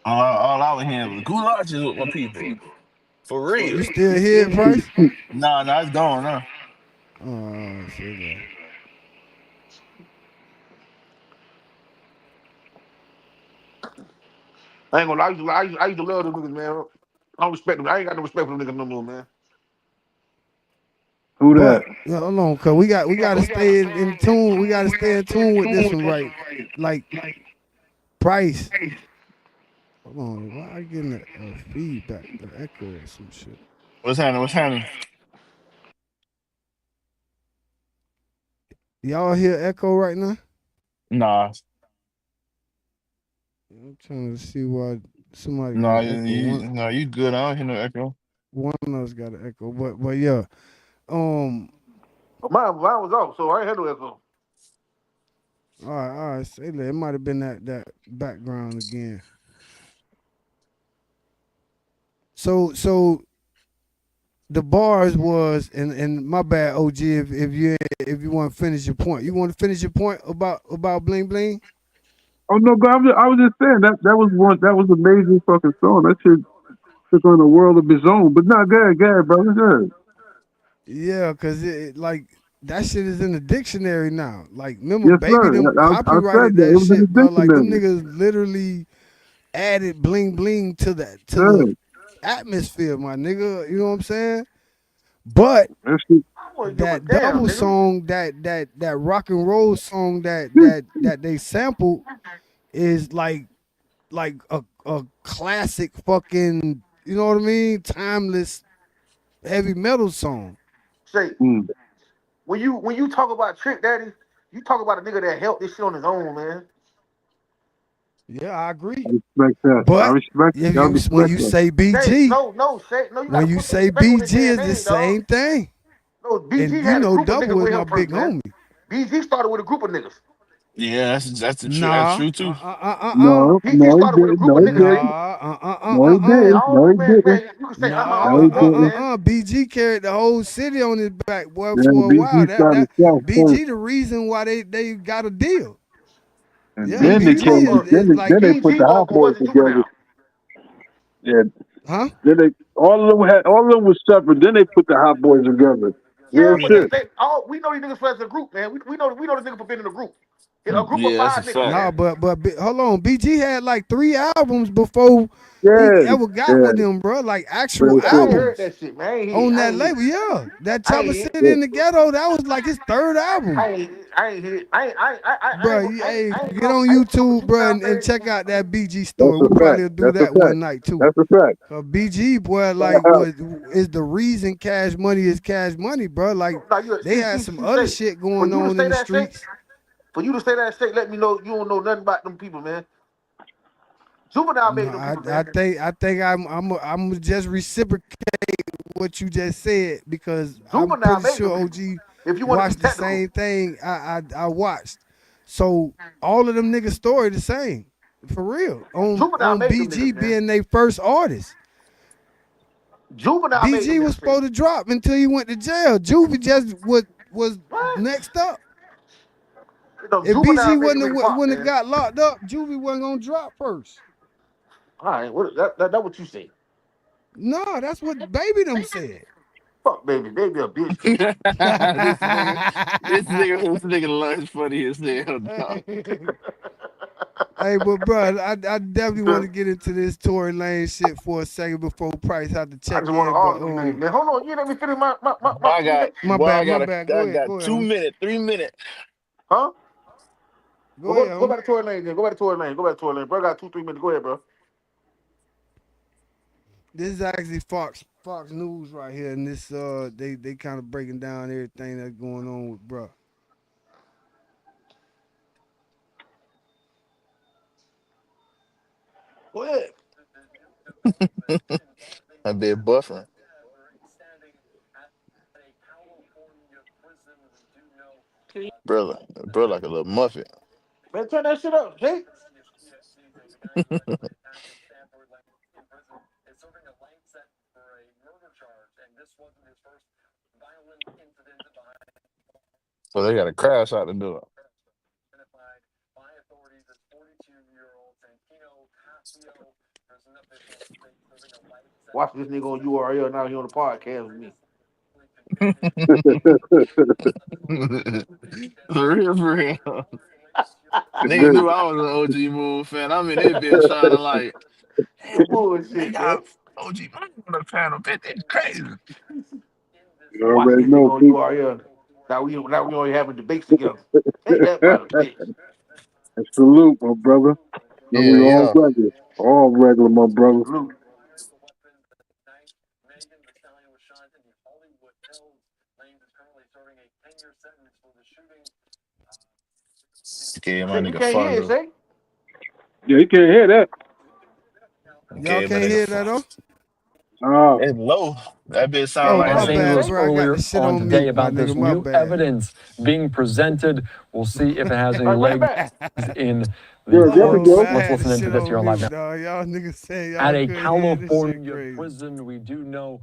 All I was hearing was gulaches with my people. For You real. still here, Price? Nah, it's gone now. Oh, say that. I ain't gonna lie. I used to love them niggas, man. I don't respect them. I ain't got no respect for them niggas no more, man. Who that? But hold on, cause we gotta stay in tune. We gotta stay in tune with this one, right? Like Price. Hold on, why I getting a feedback, the echo or some shit? What's happening? What's happening? Y'all hear echo right now? Nah, I'm trying to see why somebody got nah, an echo. you good. I don't hear no echo. One of us got an echo, but yeah. Um. Mine was off, so I ain't had no echo. All right. Say that. It might have been that background again. So the bars was and my bad, OG. If you want to finish your point, you want to finish your point about bling bling. Oh no, but I was just saying that was one, that was a major fucking song. That shit took on a world of its own. But not good, brother, good. Yeah, cause like that shit is in the dictionary now. Like, remember, Yes, baby, sir. them I said copyrighted that. It that was in shit, the bro. Like them dictionary. niggas literally added bling bling to the Good. atmosphere, my nigga. You know what I'm saying? But That shit. I wouldn't give a that damn, double nigga. song, that rock and roll song that they sampled is like a classic fucking, you know what I mean? Timeless heavy metal song. Say, Mm, when you talk about Trick Daddy, you talk about a nigga that helped this shit on his own, man. Yeah, I I agree. respect that. I But respect. if I you when respect you that. say Say, BG, no, you when gotta you put some say respect on this BG man's is the name, dog. same thing. No, BG And you had a know group of Double niggas is with my him first, big man. homie. BG started with a group of niggas. Yeah, that's Nah, true too. No, He no, he started with a didn't. group No, of he niggas, didn't. man. nah, No, he Man, didn't. I No, don't, he didn't. man, you can say No, he all you want, didn't. man. BG carried the whole city on his back, boy, Then for a while. BG started south first, BG the reason why they got a deal. and Yeah, then they BG BG came. is like, Then they put BG the Hot or Boys was it together. Juvenile? Yeah. huh? Then they all of them was separate. Then they put the Hot Boys together. Yeah, Real but Yeah. shit. they all we know these niggas as a group, man. We know the niggas for being in a group. A group of Yeah, that's a 5 niggas, fact. Nah, man. but hold on. BG had like 3 albums before he Yeah, ever got yeah, with them, bro. Like actual real Yeah, I ain't shit. heard albums that shit, man. on I that ain't hear. label. Yeah, that I Chopper ain't City Yeah. in the Ghetto, that was like his third album. I ain't hear. I Bro, ain't hey, I ain't get know on I ain't know the YouTube, bro, juvenile and thing. check out that BG That's story. a We fact. probably will do That's a that fact. one night too. That's a fact. BG, boy, like what is the reason Cash Money is Cash Money, bro? Like Now you they had some other say shit for going you to on in say the that shit, streets. let me know you don't know nothing about them people, man. Juvenile No, made them people, man. I think I'm just reciprocate what you just said because I'm Juvenile pretty made them sure people. OG If you want to be watched the technical, same thing I watched. So all of them niggas story the same. For real. Juvenile On made them BG niggas, man. being their first artist. Juvenile made them BG was niggas, man. supposed to drop until he went to jail. Juvie just was What? next up. You know, If Juvenile BG made them wouldn't niggas have pop, wouldn't have man. got locked up, Juvie wasn't gonna drop first. All right, that what you say? No, that's what baby them said. Fuck, baby a bitch too. this nigga, this nigga lunch funny as hell, dog. Hey, but bro, I definitely want to get into this Tory Lane shit for a second before Price have to I check just want to in. But argue them niggas, man. Hold on, you let me finish my I got, my boy, bad, my bad. I Go got ahead, two home. minutes, 3 minutes. huh? Go ahead, Go home. back to Tory Lane, then. Go back to Tory Lane. Go back to Tory Lane. Bro, I got 2-3 minutes. Go ahead, bro. This is actually Fox News right here, and this they kind of breaking down everything that's going on with bro. Go ahead. I been buffering, bro, like a little muffin. Man, turn that shit up, Jake. So they got to crash out the door. Watch this nigga on URL now. He on the podcast with me. For real, for real. Nigga Good. knew I was an OG move fan. I'm in that bitch trying to like, Some damn, they bullshit, man. got OG money on the panel, bitch. That's crazy. You Watch already this nigga know, on people. URL. Now we only having debates together. Ain't that about a bitch? And salute, my brother. And Yeah, we all yeah. regular. All regular, my brother. Salute. Okay, my Shit, we nigga can't hear fucked it, up. Shay. Yeah, you can't hear that. Y'all Okay, my can't nigga hear that, fucked. oh? Ah, It's low. That bitch We sound can't Oh, hear like my Los nothing you bad, Angeles say. bro. I got the earlier shit on on today mute, my about nigga. this My new bad. evidence being presented. We'll see if it has any All right, run it legs back. in the good. There we courts. Oh go. man, I Let's had the listen into shit this here on on Live mute, Now. dog. Y'all niggas saying At y'all a couldn't hear this shit California crazy. prison, we do know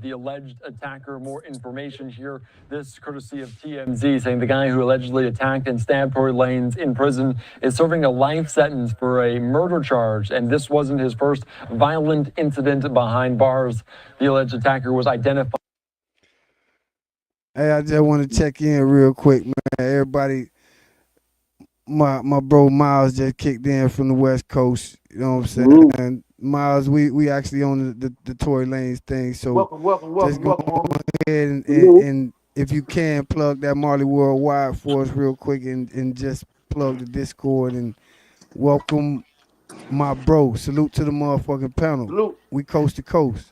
the alleged attacker. More information here. This courtesy of TMZ, saying the guy who allegedly attacked and stabbed Tory Lanez in prison is serving a life sentence for a murder charge. And this wasn't his first violent incident behind bars. The alleged attacker was identified. Hey, I just want to check in real quick, man. Everybody, my bro Miles just kicked in from the West Coast. You know what I'm Salute. saying? Miles, we actually on the Tory Lanez thing, so just go Welcome. ahead Salute. and if you can plug that Marley Worldwide for us real quick and just plug the Discord and welcome my bro. Salute to the motherfucking panel. Salute. We coast to coast.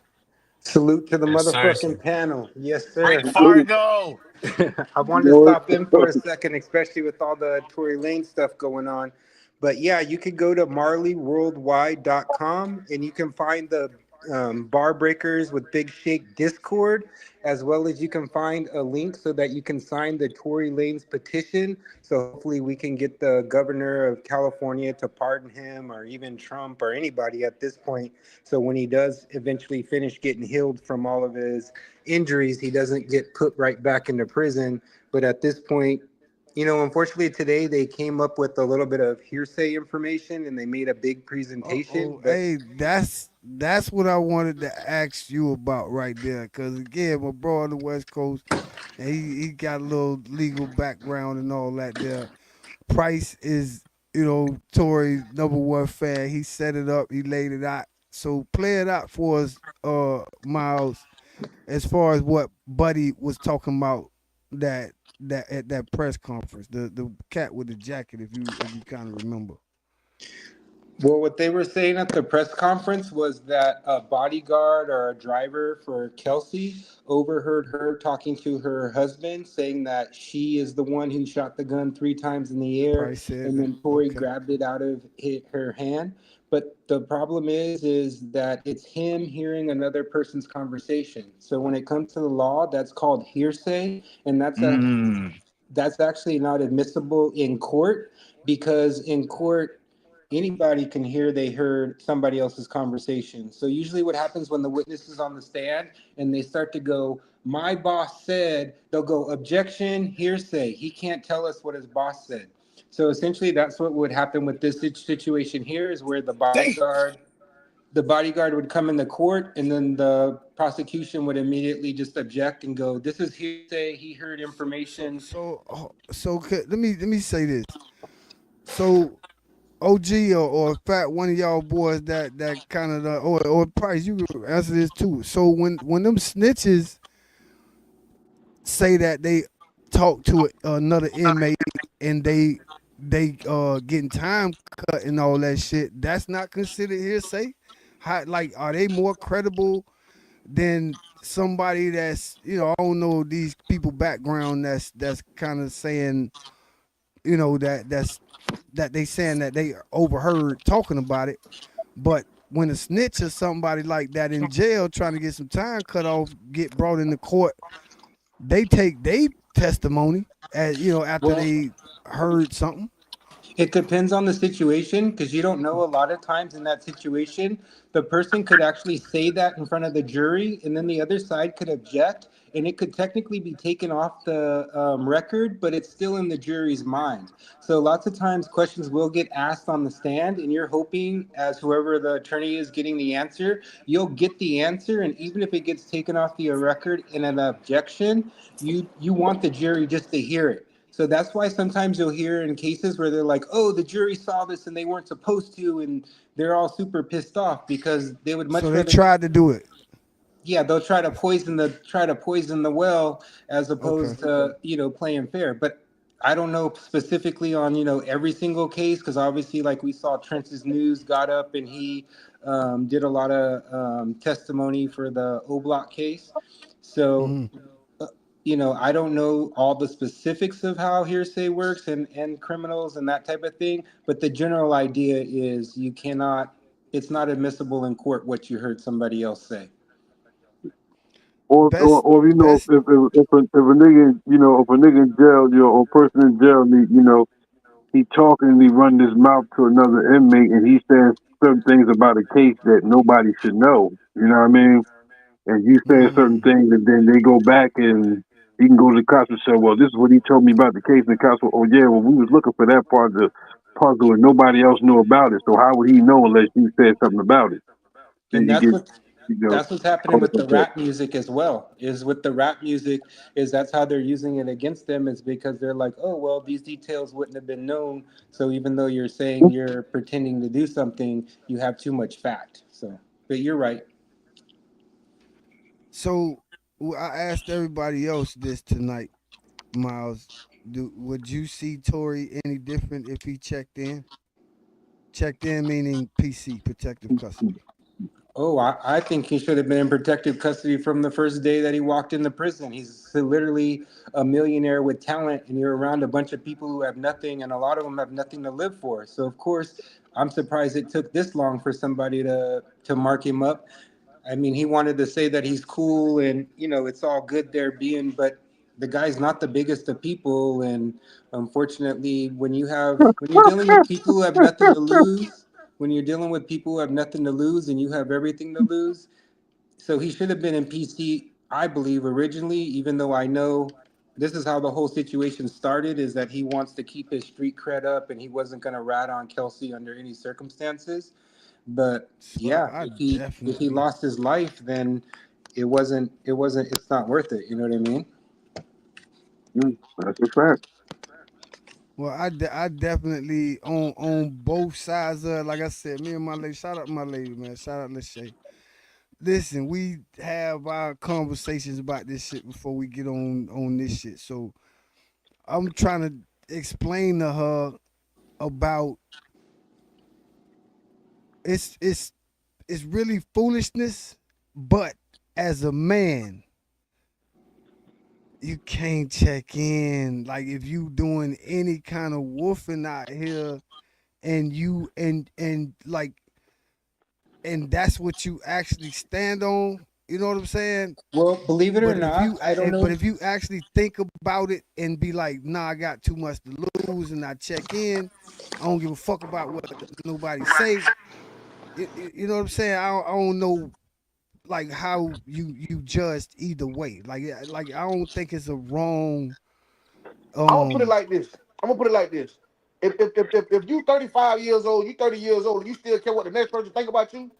Salute to the yes, sir. motherfucking panel. Yes, Free sir. Salute. Fargo. I You wanted to know stop in for a second, especially with all the Tory Lane stuff going on. But yeah, you could go to marleyworldwide.com and you can find the Bar Breakers with Big Shake Discord, as well as you can find a link so that you can sign the Tory Lanez petition. So hopefully we can get the governor of California to pardon him, or even Trump or anybody at this point. So when he does eventually finish getting healed from all of his injuries, he doesn't get put right back into prison. But at this point, unfortunately today they came up with a little bit of hearsay information and they made a big presentation. Oh, But hey, that's what I wanted to ask you about right there. Cause again, my bro on the West Coast, and he got a little legal background and all that. There, Price is Tory's number one fan. He set it up. He laid it out. So play it out for us, Miles. As far as what Buddy was talking about that at that press conference, the cat with the jacket, if you kind of remember. Well, what they were saying at the press conference was that a bodyguard or a driver for Kelsey overheard her talking to her husband, saying that she is the one who shot the gun 3 times in the air, Price said and that. then Tori Okay. grabbed it out of her hand. But the problem is that it's him hearing another person's conversation. So when it comes to the law, that's called hearsay, and Mm. that's actually not admissible in court, because in court anybody can hear they heard somebody else's conversation. So usually what happens when the witness is on the stand and they start to go, my boss said, they'll go, objection, hearsay. He can't tell us what his boss said. So essentially that's what would happen with this situation here, is where Damn. the bodyguard would come in the court, and then the prosecution would immediately just object and go, this is hearsay, he heard So information. so let me say this. So OG or Fat, one of y'all boys that kind of or Price, you can answer this too. So when them snitches say that they talk to another inmate and they getting time cut and all that shit, that's not considered hearsay. How, like, are they more credible than somebody that's I don't know these people background that's kind of saying that they saying that they overheard talking about it, but when a snitch or somebody like that in jail trying to get some time cut off get brought into court, they take their testimony as after Well, they heard something. it depends on the situation, because you don't know, a lot of times in that situation, the person could actually say that in front of the jury, and then the other side could object, and it could technically be taken off the record, but it's still in the jury's mind. So lots of times questions will get asked on the stand, and you're hoping, as whoever the attorney is getting the answer, you'll get the answer, and even if it gets taken off the record in an objection, you want the jury just to hear it. So that's why sometimes you'll hear in cases where they're like, "Oh, the jury saw this and they weren't supposed to," and they're all super pissed off because they would So much they rather. tried to do it. Yeah, they'll try to poison the well, as Okay. opposed to playing fair. But I don't know specifically on every single case, because obviously, like we saw, Trench's News got up and he did a lot of testimony for the O Block case. So Hmm. I don't know all the specifics of how hearsay works and criminals and that type of thing, but the general idea is it's not admissible in court what you heard somebody else say. Or, Best or best if a nigga, if a nigga in jail, or a person in jail, he talking and he run his mouth to another inmate and he says certain things about a case that nobody should know. You know what I mean? And you say certain mm, things, and then they go back and he can go to the cops and say, "Well, this is what he told me about the case." And the cops will, "Oh yeah, well we was looking for that part of the puzzle, and nobody else knew about it. So how would he know unless you said something about it?" Then And you get, you know, that's what's happening caught with the up there. rap music as well. Is with the rap music, is that's how they're using it against them, is because they're like, oh well, these details wouldn't have been known. So even though you're saying you're pretending to do something, you have too much fact. So, but you're right. so I asked everybody else this tonight, Miles. Would you see Tory any different if he checked in? Checked in meaning PC, protective custody. Oh, I think he should have been in protective custody from the first day that he walked in the prison. He's literally a millionaire with talent, and you're around a bunch of people who have nothing, and a lot of them have nothing to live for. So, of course, I'm surprised it took this long for somebody to mark him up. I mean, he wanted to say that he's cool and it's all good there being, but the guy's not the biggest of people. And unfortunately, when you're dealing with people who have nothing to lose, when you're dealing with people who have nothing to lose and you have everything to lose, so he should have been in PC, I believe, originally. Even though I know this is how the whole situation started, is that he wants to keep his street cred up and he wasn't going to rat on Kelsey under any circumstances. But So yeah, I if he definitely. lost his life, then it's not worth it. You know what I mean? That's a fact. Well, I definitely on both sides of it. Like I said, me and my lady. Shout out my lady, man. Shout out Lachey. Listen, we have our conversations about this shit before we get on this shit. So I'm trying to explain to her about it's it's really foolishness, but as a man, you can't check in. Like if you doing any kind of woofing out here and you and like and that's what you actually stand on. You know what I'm saying? Well, believe it or But if not, you I don't but know. if you actually think about it and be like, nah, I got too much to lose, and I check in, I don't give a fuck about what nobody say. You know what I'm saying? I don't know like how you judged either way. Like I don't think it's a wrong. I'm gonna put it Um, like this. I'm gonna put it like this. If you 35 years old, you 30 years old, and you still care what the next person think about you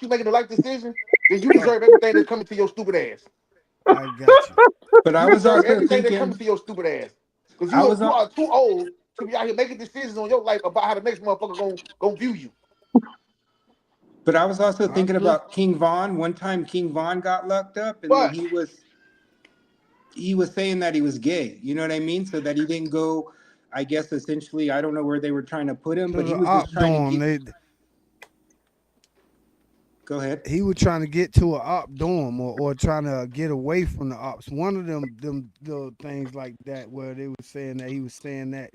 making the life decision, then you right, deserve everything that's coming to your stupid ass. I got you. But I You was deserve also everything that's coming thinking. to your stupid ass. Because I you was you on. are too old to be out here making decisions on your life about how the next motherfucker gonna view you. But I was also I thinking look. about King Von. One time, King Von got locked up, and then But he was saying that he was gay. You know what I mean? So that he didn't go. I guess essentially, I don't know where they were trying to put him, To but he the was just op trying to dorm. get. Go ahead. He was trying to get to a op dorm or trying to get away from the ops. One of them little things like that where they were saying that he was saying that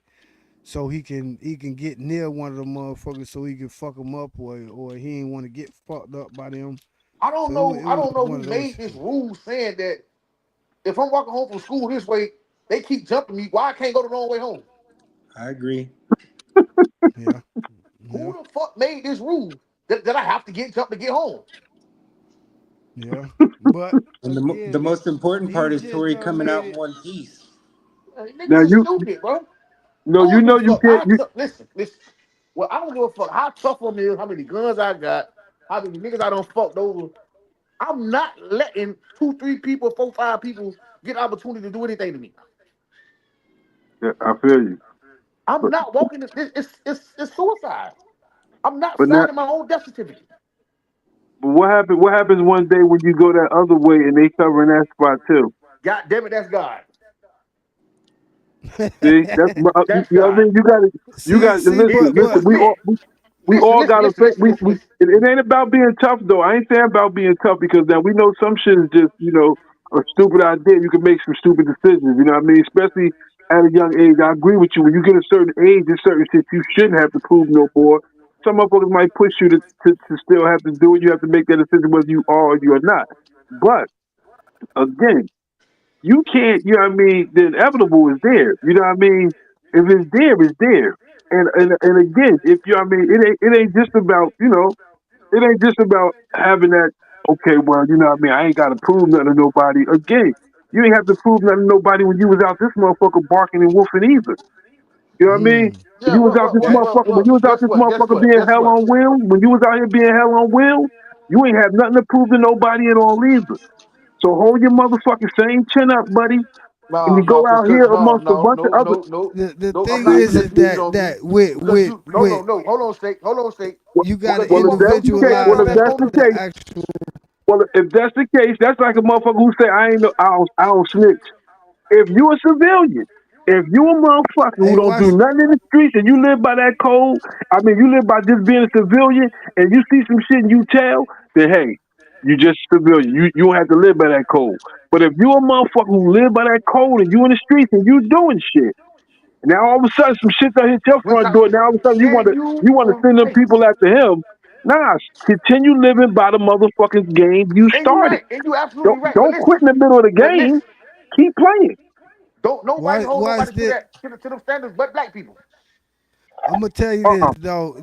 so he can get near one of the motherfuckers so he can fuck them up or he ain't want to get fucked up by them. I So don't it, know. it I was don't know one who of those made this situations. rule saying that if I'm walking home from school this way, they keep jumping me. Why I can't go the wrong way home? I agree. Yeah, yeah, Who the fuck made this rule that I have to get jumped to get home? yeah. But And the again, most important he part is just Tory done coming made out in it. one piece. Niggas Now is you stupid, bro. I no, you don't give know a you fuck. can't. Listen. Well, I don't give a fuck how tough I'm is, how many guns I got, how many niggas I don't fucked over. I'm not letting two, three people, four, five people get the opportunity to do anything to me. Yeah, I feel you. I'm But not walking. It's suicide. I'm not but now, signing my own death certificate. but what happened? What happens one day when you go that other way and they covering that spot too? God damn it, that's God. See, that's That's you know what I God. mean. You got to see, listen. It Listen, was we me. all we Listen, all listen, got to listen, think. listen, listen, listen. It ain't about being tough though. I ain't saying about being tough because now we know some shit is just a stupid idea. You can make some stupid decisions. You know what I mean? Especially at a young age. I agree with you. When you get a certain age, there's certain shit you shouldn't have to prove no more. Some motherfuckers might push you to still have to do it. You have to make that decision whether you are or you are not. But again, you can't, you know what I mean, the inevitable is there. You know what I mean? If it's there, it's there. And again, if you know what I mean, it ain't just about, it ain't just about having that, okay, well, you know what I mean, I ain't gotta prove nothing to nobody. Again, you ain't have to prove nothing to nobody when you was out this motherfucker barking and woofing either. You know what I mean? When Yeah, you was out this motherfucker, when you was out guess this what? Guess motherfucker what? being Guess hell what? on wheels, when you was out here being hell on wheels, you ain't have nothing to prove to nobody at all either. So hold your motherfucking same chin up, buddy. When No, you no, go out cause here no, amongst a no, bunch of no, other, no, no, the no. I'm thing not see, is finna is speed that on you that with because with you no, with no, no. Hold on, sake. you got to Because you well, if gonna that's sit the there and case, individualize try well, if to the that's hold the on. the case, actual. well, if that's the case, that's like a motherfucker who say, I don't snitch. If you a civilian, if you a motherfucker who Hey, don't do watch. nothing in the streets and you live by that code, I mean, you live by just being a civilian and you see some shit and you tell, then hey, you just a civilian. You don't have to live by that code. But if you a motherfucker who live by that code and you in the streets and you doing shit, and now all of a sudden some shit done hit your Which front I door, now all of a sudden you want and to you you want to were send them right. people after him. Nah, continue living by the motherfucking game you And you started. right, and you absolutely right. But Don't listen, quit in the middle of the but game. listen, Keep playing. don't nobody hold Watch nobody to this. that to them standards but black people. I'm gonna tell you Uh this uh-uh. though.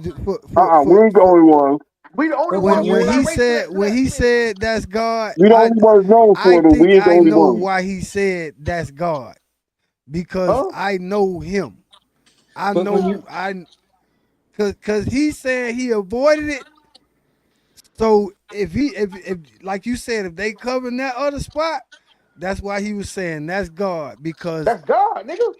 We ain't the only ones. We the only But when ones When hold you're our he race to said that. when he said that's God, We the only ones known for I it, but we think ain't the I only know ones. why he said that's God because Huh? I know him. I but when you know cause he said he avoided it. So if like you said, if they cover in that other spot, that's why he was saying that's God because That's God, nigga.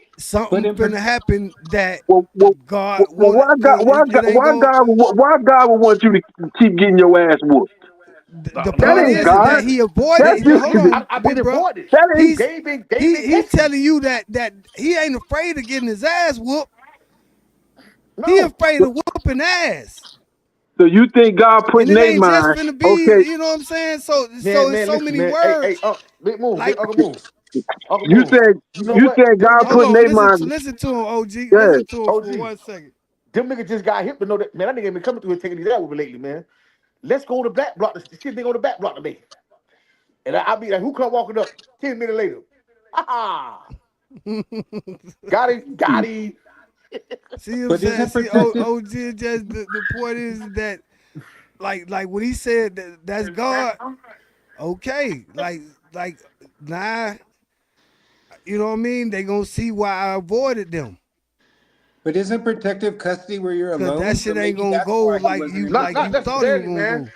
but something in finna happen that Well, well, God why wanted God? because it ain't going. Why God would want you to keep getting your ass whooped? The No, That point ain't is God. that he avoided. That's Nigga, just Hold on, I've been big bro. avoided. that ain't. He's Game been he testing. telling you that he ain't afraid of getting his ass whooped. He No. afraid of whooping ass. So you think God put And in it their ain't just mind? finna Okay, be, you know what I'm saying? So Man, it's man, so listen, many man. Hey, words. big move, big Like, Uncle Move. Uncle you Move. said You know you what? said Them God hold niggas, put in on, their mind. listen to him, OG. Yeah. Listen to him for OG. 1 second. Them niggas just got hip to know that, man, that nigga ain't been coming through here taking these out with me lately, man. Let's go on the back block. The shit nigga on the back block today. And I'll be like, who come walking up 10 minutes later? Ha Got him, got him. See what I'm but saying? isn't See, protected OG just the point is that like when he said that's God, okay. Like nah, you know what I mean? They gonna see why I avoided them. but isn't protective custody where you're Cause that alone? So shit ain't maybe gonna that's go why he wasn't able like to Not you get thought it was necessarily, gonna man. go.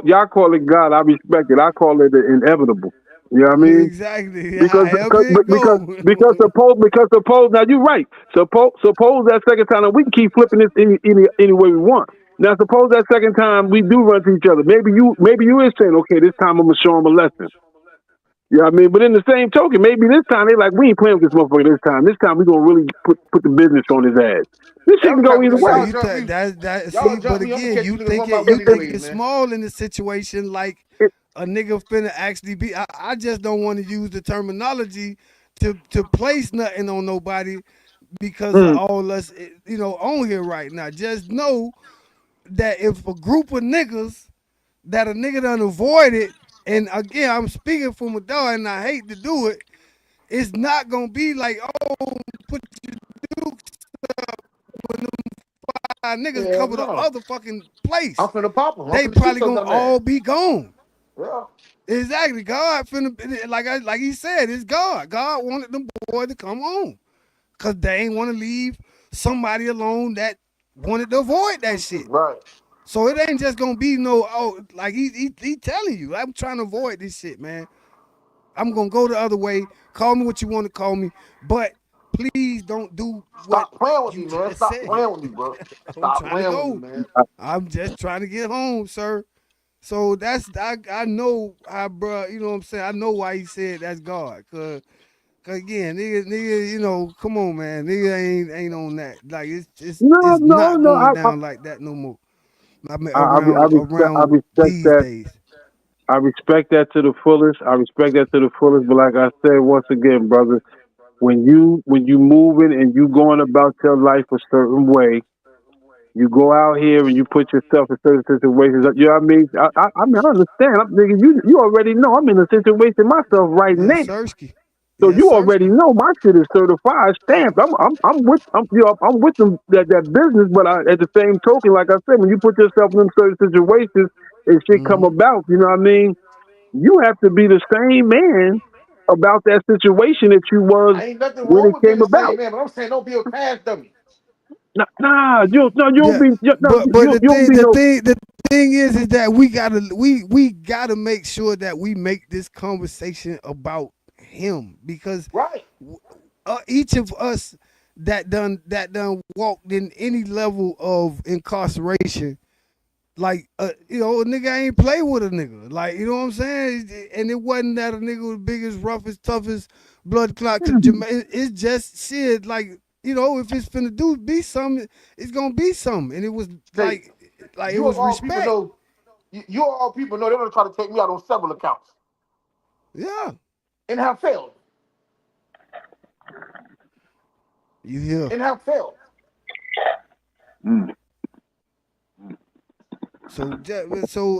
Y'all call it God. I respect it. I call it inevitable. You know what I mean? Exactly. Because However it go. suppose now you're right. Suppose that second time we can keep flipping this any way we want. Now suppose that second time we do run to each other. Maybe you is saying, okay, this time I'm gonna show him a lesson. You know what I mean? But in the same token, maybe this time they like, we ain't playing with this motherfucker this time. This time we gonna really put the business on his ass. This shit That can was the go type of either nigga So way. y'all you jump think me. that Y'all see, jump but me. I'm gonna again, catch you you niggas one think by it you one think anyway, it's man. small in the situation like It, a nigga finna actually be. I just don't want to use the terminology to place nothing on nobody because of mm, all us on here right now. Just know that if a group of niggas that a nigga done avoided, and again I'm speaking from a dog and I hate to do it, it's not gonna be like, oh, put your dukes when them niggas Yeah, cover the no. other fucking I'm place. finna pop him. I'm They finna shoot probably your gonna dumb ass. all be gone. Yeah. Exactly. God finna like he said, it's God. God wanted them boys to come home. Cause they ain't wanna leave somebody alone that wanted to avoid that shit. Right. So it ain't just gonna be no, like he telling you, I'm trying to avoid this shit, man. I'm gonna go the other way. Call me what you want to call me, but please don't do what Stop playing with you me, man. just Stop said. playing with me, bro. I'm Stop trying to playing with me, go. man. I'm just trying to get home, sir. So that's I know how, bro. You know what I'm saying? I know why he said that's God. Cause again, nigga, come on, man. Nigga ain't on that. Like no, it's no, not no. going down like that no more. I mean, I around respect these that. days. I respect that to the fullest. I respect that to the fullest. But like I said once again, brother, when you moving and you going about your life a certain way, you go out here and you put yourself in certain situations. You know what I mean? I understand. Nigga, you already know I'm in a situation myself right Yes, now. Sirski. So Yes, you already Sirski. know my shit is certified, stamped. I'm with them that business, but at the same token, like I said, when you put yourself in them certain situations and shit come Mm-hmm. about, you know what I mean? You have to be the same man about that situation that you was I ain't nothing when wrong it with being came the same about. man, but I'm saying don't be a crash dummy. Nah, you don't Yeah, be no, but you don't be no. the thing is that we gotta make sure that we make this conversation about him because Right. each of us that done walked in any level of incarceration, like a nigga ain't play with a nigga, like you know what I'm saying, and it wasn't that a nigga was biggest, roughest, toughest blood clot. It's just shit, like if it's finna be something, it's gonna be something, and it was Say, like it you of was all people respect. know, you of all people know they're gonna try to take me out on several accounts Yeah, and have failed. you hear? And have failed. Mm.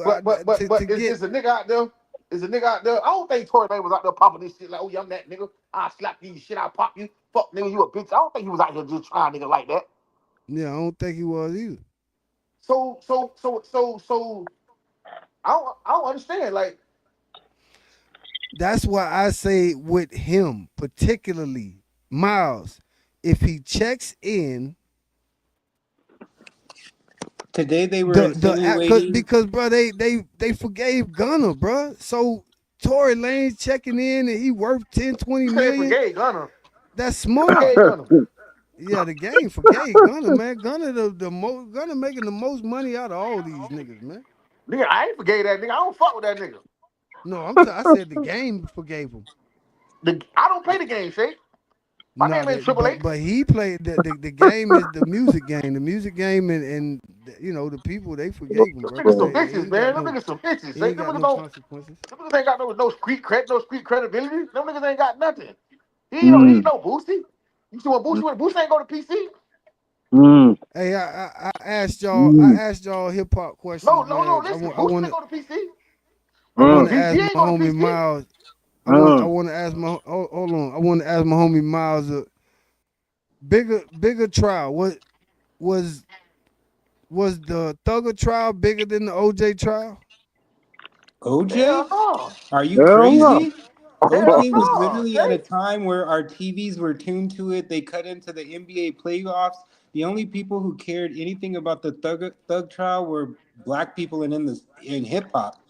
But to get is a nigga out there? Is a nigga out there? I don't think Tory Lane was out there popping this shit like, oh, yeah, I'm that nigga. I slap these shit, I pop you. Fuck nigga, you a bitch. I don't think he was out here just trying nigga like that. yeah, I don't think he was either. So I don't understand. Like, That's why I say with him particularly, Miles, if he checks in Today they were cause, insinuating. because bro, they forgave Gunner, bro. So Tory Lanez checking in and he worth 10, 20 you say million. forgave Gunner. That's Who smart. forgave Gunner? Yeah, the game forgave Gunner, man. Gunner the most Gunner making the most money out of all these niggas, man. Nigga, I ain't forgave that nigga. I don't fuck with that nigga. No, I said the game forgave him. I don't play the game, Shay. My No, name ain't Triple H. but he played the game is the music game. The music game and you know the people they forgave him, Them bro, niggas because some he bitches, ain't got man. Them no niggas some bitches. he Say, ain't them got niggas no don't. consequences. Them niggas ain't got no street credibility. Them niggas ain't got nothing. He ain't mm, no Boosie. You see what Boosie went? Boosie ain't go to PC. mm, Hey, I asked y'all mm, hip hop No, questions, no, no. man. Listen, Boosie ain't go to PC. I want to BG ask my ain't go to homie PC. Miles. I mm. want to ask my hold on. I want to ask my homie Miles a bigger trial. What was was the Thugger trial bigger than the OJ trial? Hell OJ? no. Are you Hell no. crazy? Hell OJ was no. literally at a Say. time where our TVs were tuned to it. They cut into the NBA playoffs. The only people who cared anything about the thug trial were black people and in hip hop.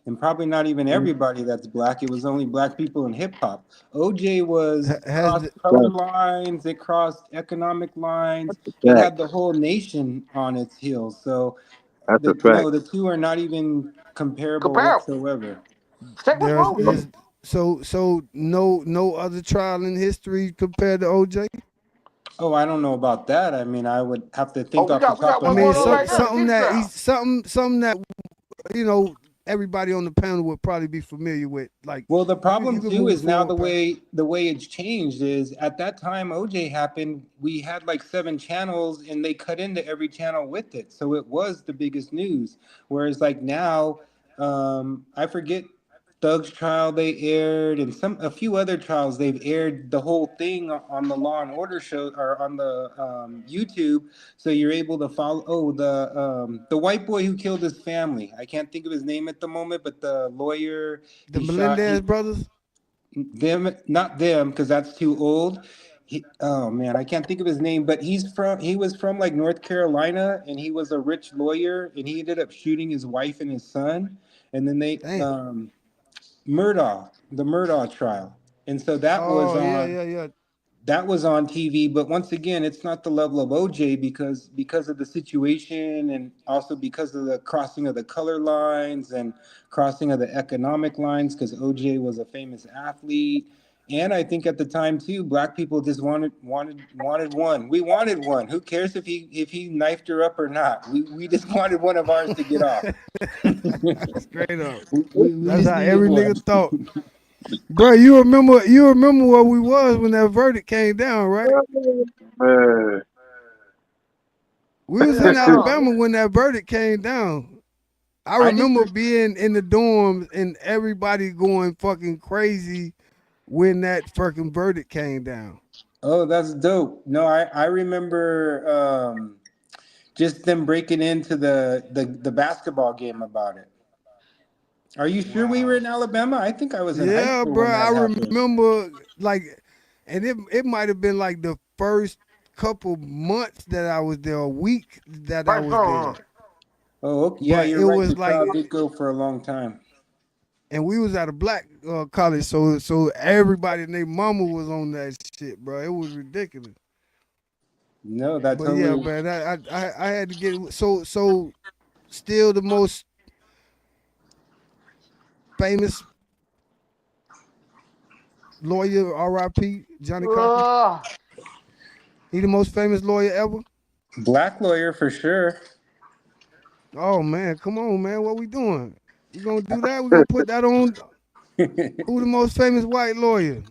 And probably not even everybody that's black. It was only black people in hip hop. OJ was Has crossed the color lines, it crossed economic lines, That's a it fact. had the whole nation on its heels. So That's a fact. no, the two are not even comparable Comparable. whatsoever. Say, what's there's wrong with you? is no other trial in history compared to OJ. Oh, I don't know about that. I mean, I would have to Oh, think off the we top got of I one my mean, going on head. right now. The Diddy trial. something that you know everybody on the panel would probably be familiar with. Like Well, the you problem can too move is now forward, Pat. the way it's changed is at that time OJ happened, we had like seven channels and they cut into every channel with it, so it was the biggest news. Whereas like now, I forget Thug's trial they aired and some a few other trials they've aired the whole thing on the Law and Order show or on the YouTube, so you're able to follow. Oh, the white boy who killed his family. I can't think of his name at the moment, but the lawyer The he shot Melendez brothers. them, not them, because that's too old. Oh man, I can't think of his name, but he was from like North Carolina, and he was a rich lawyer, and he ended up shooting his wife and his son, and then they Damn. The Murdaugh trial, and so Oh yeah. that was on TV, but once again, it's not the level of OJ because of the situation and also because of the crossing of the color lines and crossing of the economic lines. Because OJ was a famous athlete, and I think at the time too, black people just wanted one. We wanted one. Who cares if he knifed her up or not? We just wanted one of ours to get off. Straight up. We That's just how needed every one. nigga thought. Bro, you remember where we was when that verdict came down, right? Man. We was in Hell no. Alabama when that verdict came down. I I just remember being in the dorms and everybody going fucking crazy when that fucking verdict came down. Oh, that's dope. No, I remember just them breaking into the basketball game about it. Are you sure we were Wow. in Alabama? I think I was in high Yeah, school bro. when I that happened. remember like, and it might have been like the first couple months that I was there, a week that I First was there. song, Oh, okay. Yeah, But you're it right. was The like, trial did go for a long time. and we was at a black college, so everybody and their mama was on that shit, bro. It was ridiculous. No, that But yeah, totally. man, I had to get so still the most famous lawyer, R.I.P. Johnny Cochran. uh, He the most famous lawyer ever. Black lawyer for sure. Oh man, come on, man, what we doing? We gonna do that? We gonna put that on? Who the most famous white lawyer?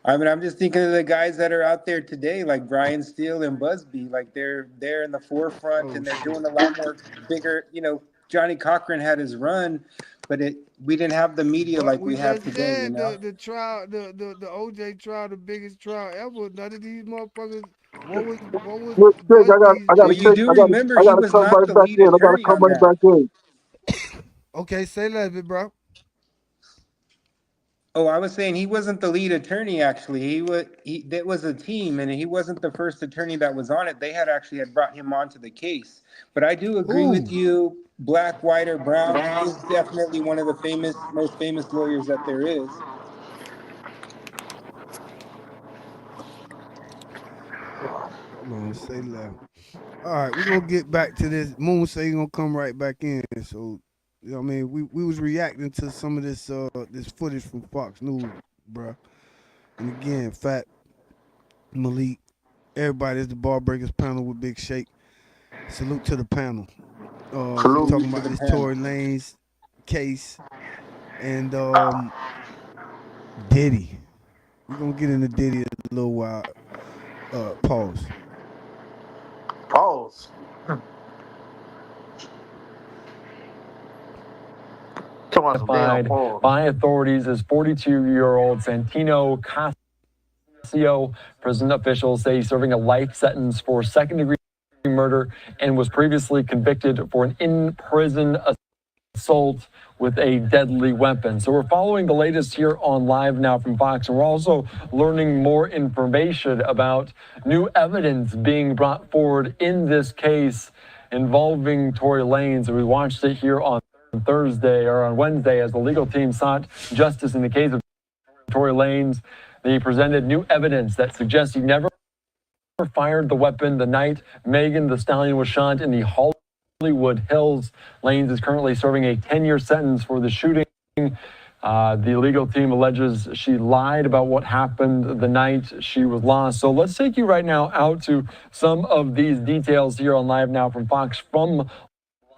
I mean, I'm just thinking of the guys that are out there today, like Brian Steele and Busby. Like they're in the forefront and they're doing a lot more bigger. You know, Johnny Cochran had his run, but we didn't have the media But like we we have just today. You said know. the trial, the OJ trial, the biggest trial ever. None of these motherfuckers. What was Look, Sig, Busby's I gotta Well, you take, do remember I he gotta was come not right the back lead in. I gotta attorney come on right that. back in. Okay, say less, bro. Oh, I was saying he wasn't the lead attorney. Actually, that was a team, and he wasn't the first attorney that was on it. They had brought him onto the case. But I do agree with Who? you, black, white, or brown. He is definitely one of the most famous lawyers that there is. Hold on, say less. All right, we're gonna get back to this. Moon say he gonna come right back in. So, you know what I mean, we was reacting to some of this footage from Fox News, bruh. And again, Fat, Malik, everybody at the Bar Breakers panel with Big Shake. Salute to the panel. We Salute. talking To about the this panel. Tory Lanez case and Diddy. We're gonna get into Diddy in a little while. Pause. Pause. Come on, some damn Identified pause. by authorities as 42-year-old Santino CASSIE. Prison officials say he's serving a life sentence for second-degree murder and was previously convicted for an in-prison assault with a deadly weapon. So we're following the latest here on Live Now from Fox, and we're also learning more information about new evidence being brought forward in this case involving Tory Lanez. And we watched it here on Thursday or on Wednesday as the legal team sought justice in the case of Tory Lanez. They presented new evidence that suggests he never fired the weapon the night Megan Thee Stallion was shot in the Hollywood Hills. Lanez is currently serving a 10-year sentence for the shooting. The legal team alleges she lied about what happened the night she was lost. So let's take you right now out to some of these details here on Live Now from Fox from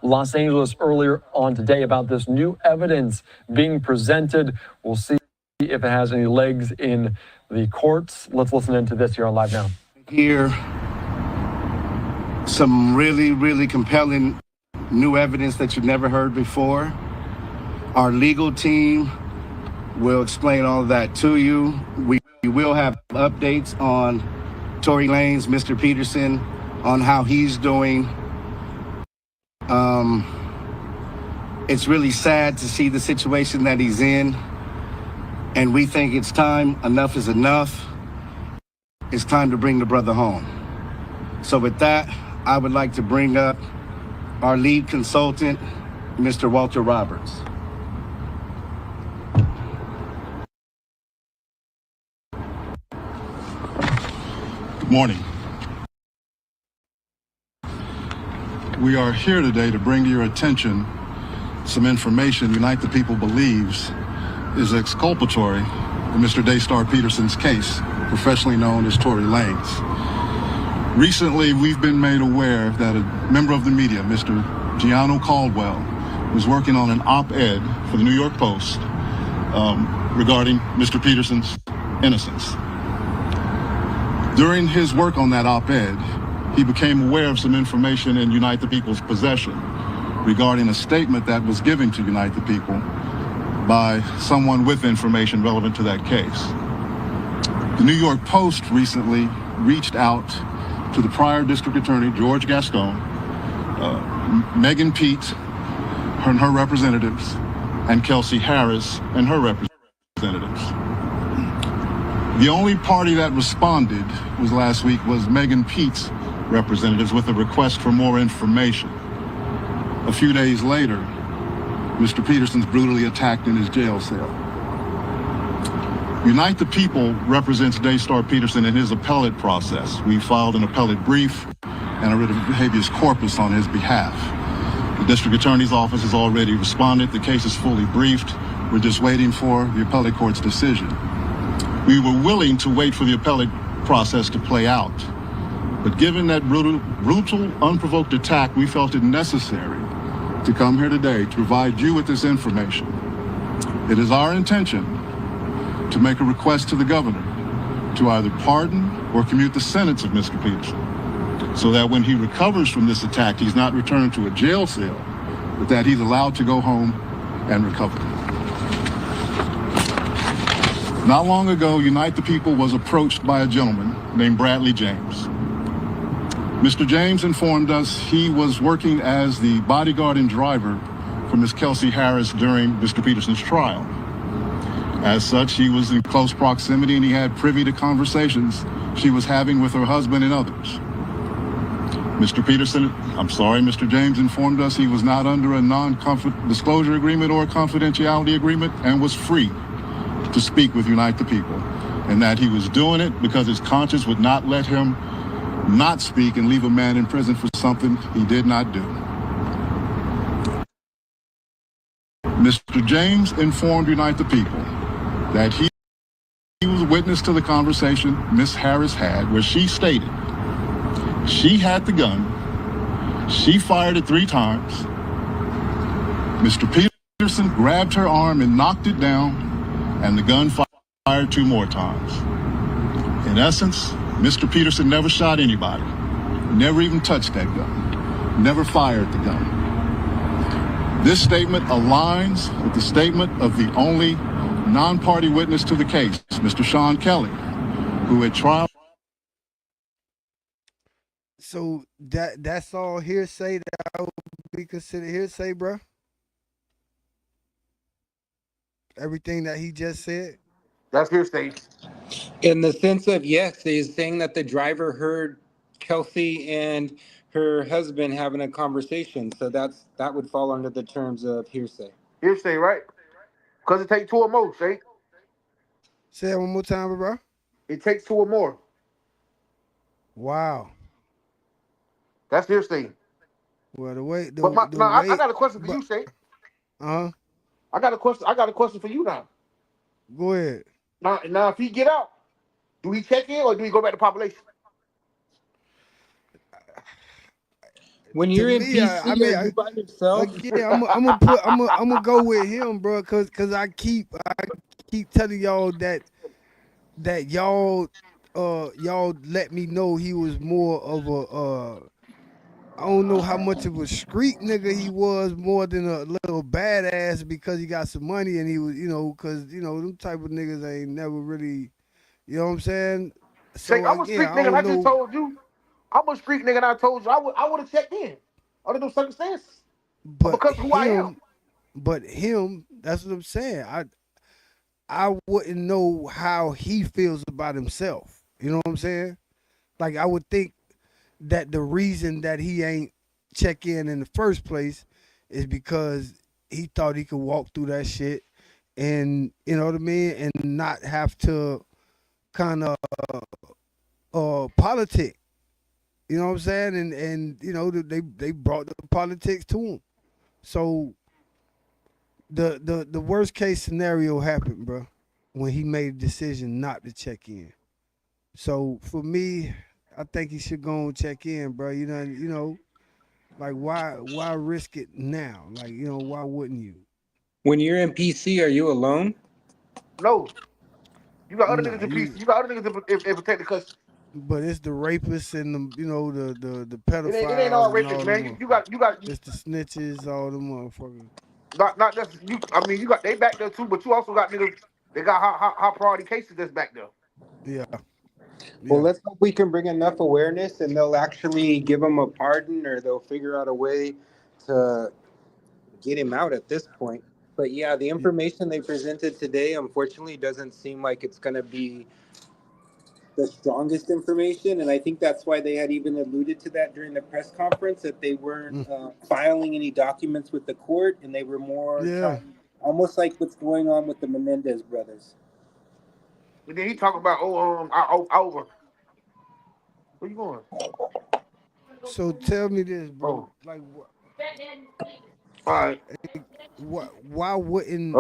Los Angeles earlier on today about this new evidence being presented. We'll see if it has any legs in the courts. Let's listen into this here on Live Now. Here, some really, really compelling new evidence that you've never heard before. Our legal team will explain all of that to you. We will have updates on Tory Lanez, Mr. Peterson, on how he's doing. It's really sad to see the situation that he's in, and we think it's time. Enough is enough. It's time to bring the brother home. So with that, I would like to bring up our lead consultant, Mr. Walter Roberts. Good morning. We are here today to bring to your attention some information Unite the People believes is exculpatory in Mr. Daystar Peterson's case, professionally known as Tory Lanez. Recently, we've been made aware that a member of the media, Mr. Gianno Caldwell, was working on an op-ed for the New York Post regarding Mr. Peterson's innocence. During his work on that op-ed, he became aware of some information in Unite the People's possession regarding a statement that was given to Unite the People by someone with information relevant to that case. The New York Post recently reached out to the prior district attorney, George Gascon, Megan Pete and her representatives, and Kelsey Harris and her representatives. The only party that responded last week was Megan Pete's representatives with a request for more information. A few days later, Mr. Peterson's brutally attacked in his jail cell. Unite the People represents Daystar Peterson in his appellate process. We filed an appellate brief and a writ of habeas corpus on his behalf. The district attorney's office has already responded. The case is fully briefed. We're just waiting for the appellate court's decision. We were willing to wait for the appellate process to play out, but given that brutal, unprovoked attack, we felt it necessary to come here today to provide you with this information. It is our intention to make a request to the governor to either pardon or commute the sentence of Mr. Peterson, so that when he recovers from this attack, he's not returned to a jail cell, but that he's allowed to go home and recover. Not long ago, Unite the People was approached by a gentleman named Bradley James. Mr. James informed us he was working as the bodyguard and driver for Ms. Kelsey Harris during Mr. Peterson's trial. As such, he was in close proximity and he had privy to conversations she was having with her husband and others. Mr. James informed us he was not under a non-disclosure agreement or a confidentiality agreement and was free to speak with Unite the People, and that he was doing it because his conscience would not let him not speak and leave a man in prison for something he did not do. Mr. James informed Unite the People that he was a witness to the conversation Ms. Harris had, where she stated she had the gun, she fired it 3 times, Mr. Peterson grabbed her arm and knocked it down, and the gun fired 2 more times. In essence, Mr. Peterson never shot anybody, never even touched that gun, never fired the gun. This statement aligns with the statement of the only non-party witness to the case, Mr. Sean Kelly, who at trial. So that's all hearsay that would be considered hearsay, bro? Everything that he just said? That's hearsay. In the sense of, yes, he's saying that the driver heard Kelsey and her husband having a conversation. So that would fall under the terms of hearsay. Hearsay, right? Because it takes 2 or more, Shay. Say it one more time, bro. It takes 2 or more. Wow. That's hearsay. Well, the way, I got a question for you, Shay. Uh-huh. I got a question for you now. Go ahead. Now, if he get out, do he check in or do he go back to population? When you're in PC, are you by yourself? Again, I'm gonna go with him, bro, cause I keep telling y'all that y'all let me know he was more of a I don't know how much of a street nigga he was, more than a little badass because he got some money and he was, cause them type of niggas ain't never really, you know what I'm saying? So Say, I'm a street nigga. I just told you. I'm a street nigga, and I told you I would have checked in under those circumstances. But because of who I am. But him, that's what I'm saying. I wouldn't know how he feels about himself. You know what I'm saying? Like, I would think that the reason that he ain't check in the first place is because he thought he could walk through that shit and, you know what I mean, and not have to kind of politic. You know what I'm saying? And they brought the politics to him. So the worst case scenario happened, bro, when he made a decision not to check in. So for me, I think he should go and check in, bro. Like why risk it now? Like, why wouldn't you? When you're in PC, are you alone? No. You got other niggas in PC. You got other niggas in protected custody. But it's the rapists and the pedophiles. It ain't all rapists, man. You got. It's the snitches, all the motherfuckers. Not just you. I mean, you got they back there too, but you also got niggas. They got high priority cases that's back there. Yeah. Well, let's hope we can bring enough awareness and they'll actually give him a pardon or they'll figure out a way to get him out at this point. But yeah, the information they presented today, unfortunately, doesn't seem like it's going to be the strongest information. And I think that's why they had even alluded to that during the press conference, that they weren't filing any documents with the court and they were more almost like what's going on with the Menendez brothers. And then he talk about over. Where you going? So tell me this, bro. Like what? All right. Why wouldn't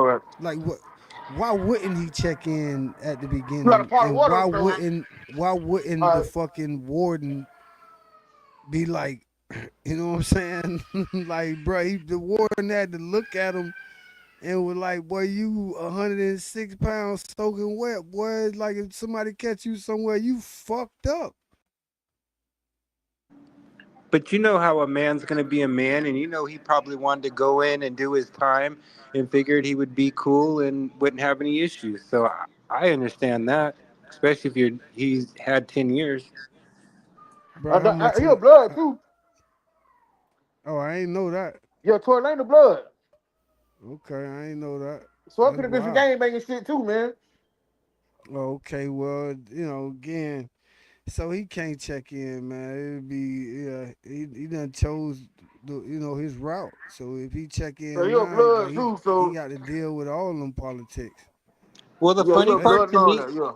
why wouldn't he check in at the beginning? And why wouldn't the fucking warden be like, you know what I'm saying? Like, bro, the warden had to look at him and was like, boy, you 106 pounds soaking wet, boy. It's like if somebody catch you somewhere, you fucked up. But you know how a man's going to be a man, and you know he probably wanted to go in and do his time and figured he would be cool and wouldn't have any issues. So I understand that, especially if he's had 10 years. Bro, how much He a he blood too. oh, I ain't know that. Yeah, Tory Lane the blood. Okay, I ain't know that. So it That's could have been some wild. game banging shit too, man. Okay, well, again, so he can't check in, man. It'd be yeah, he done chose his route. So if he check So in he a now, like blood too. he So got to deal with all them politics. Well, yeah, he a That's blood and all that. Yeah.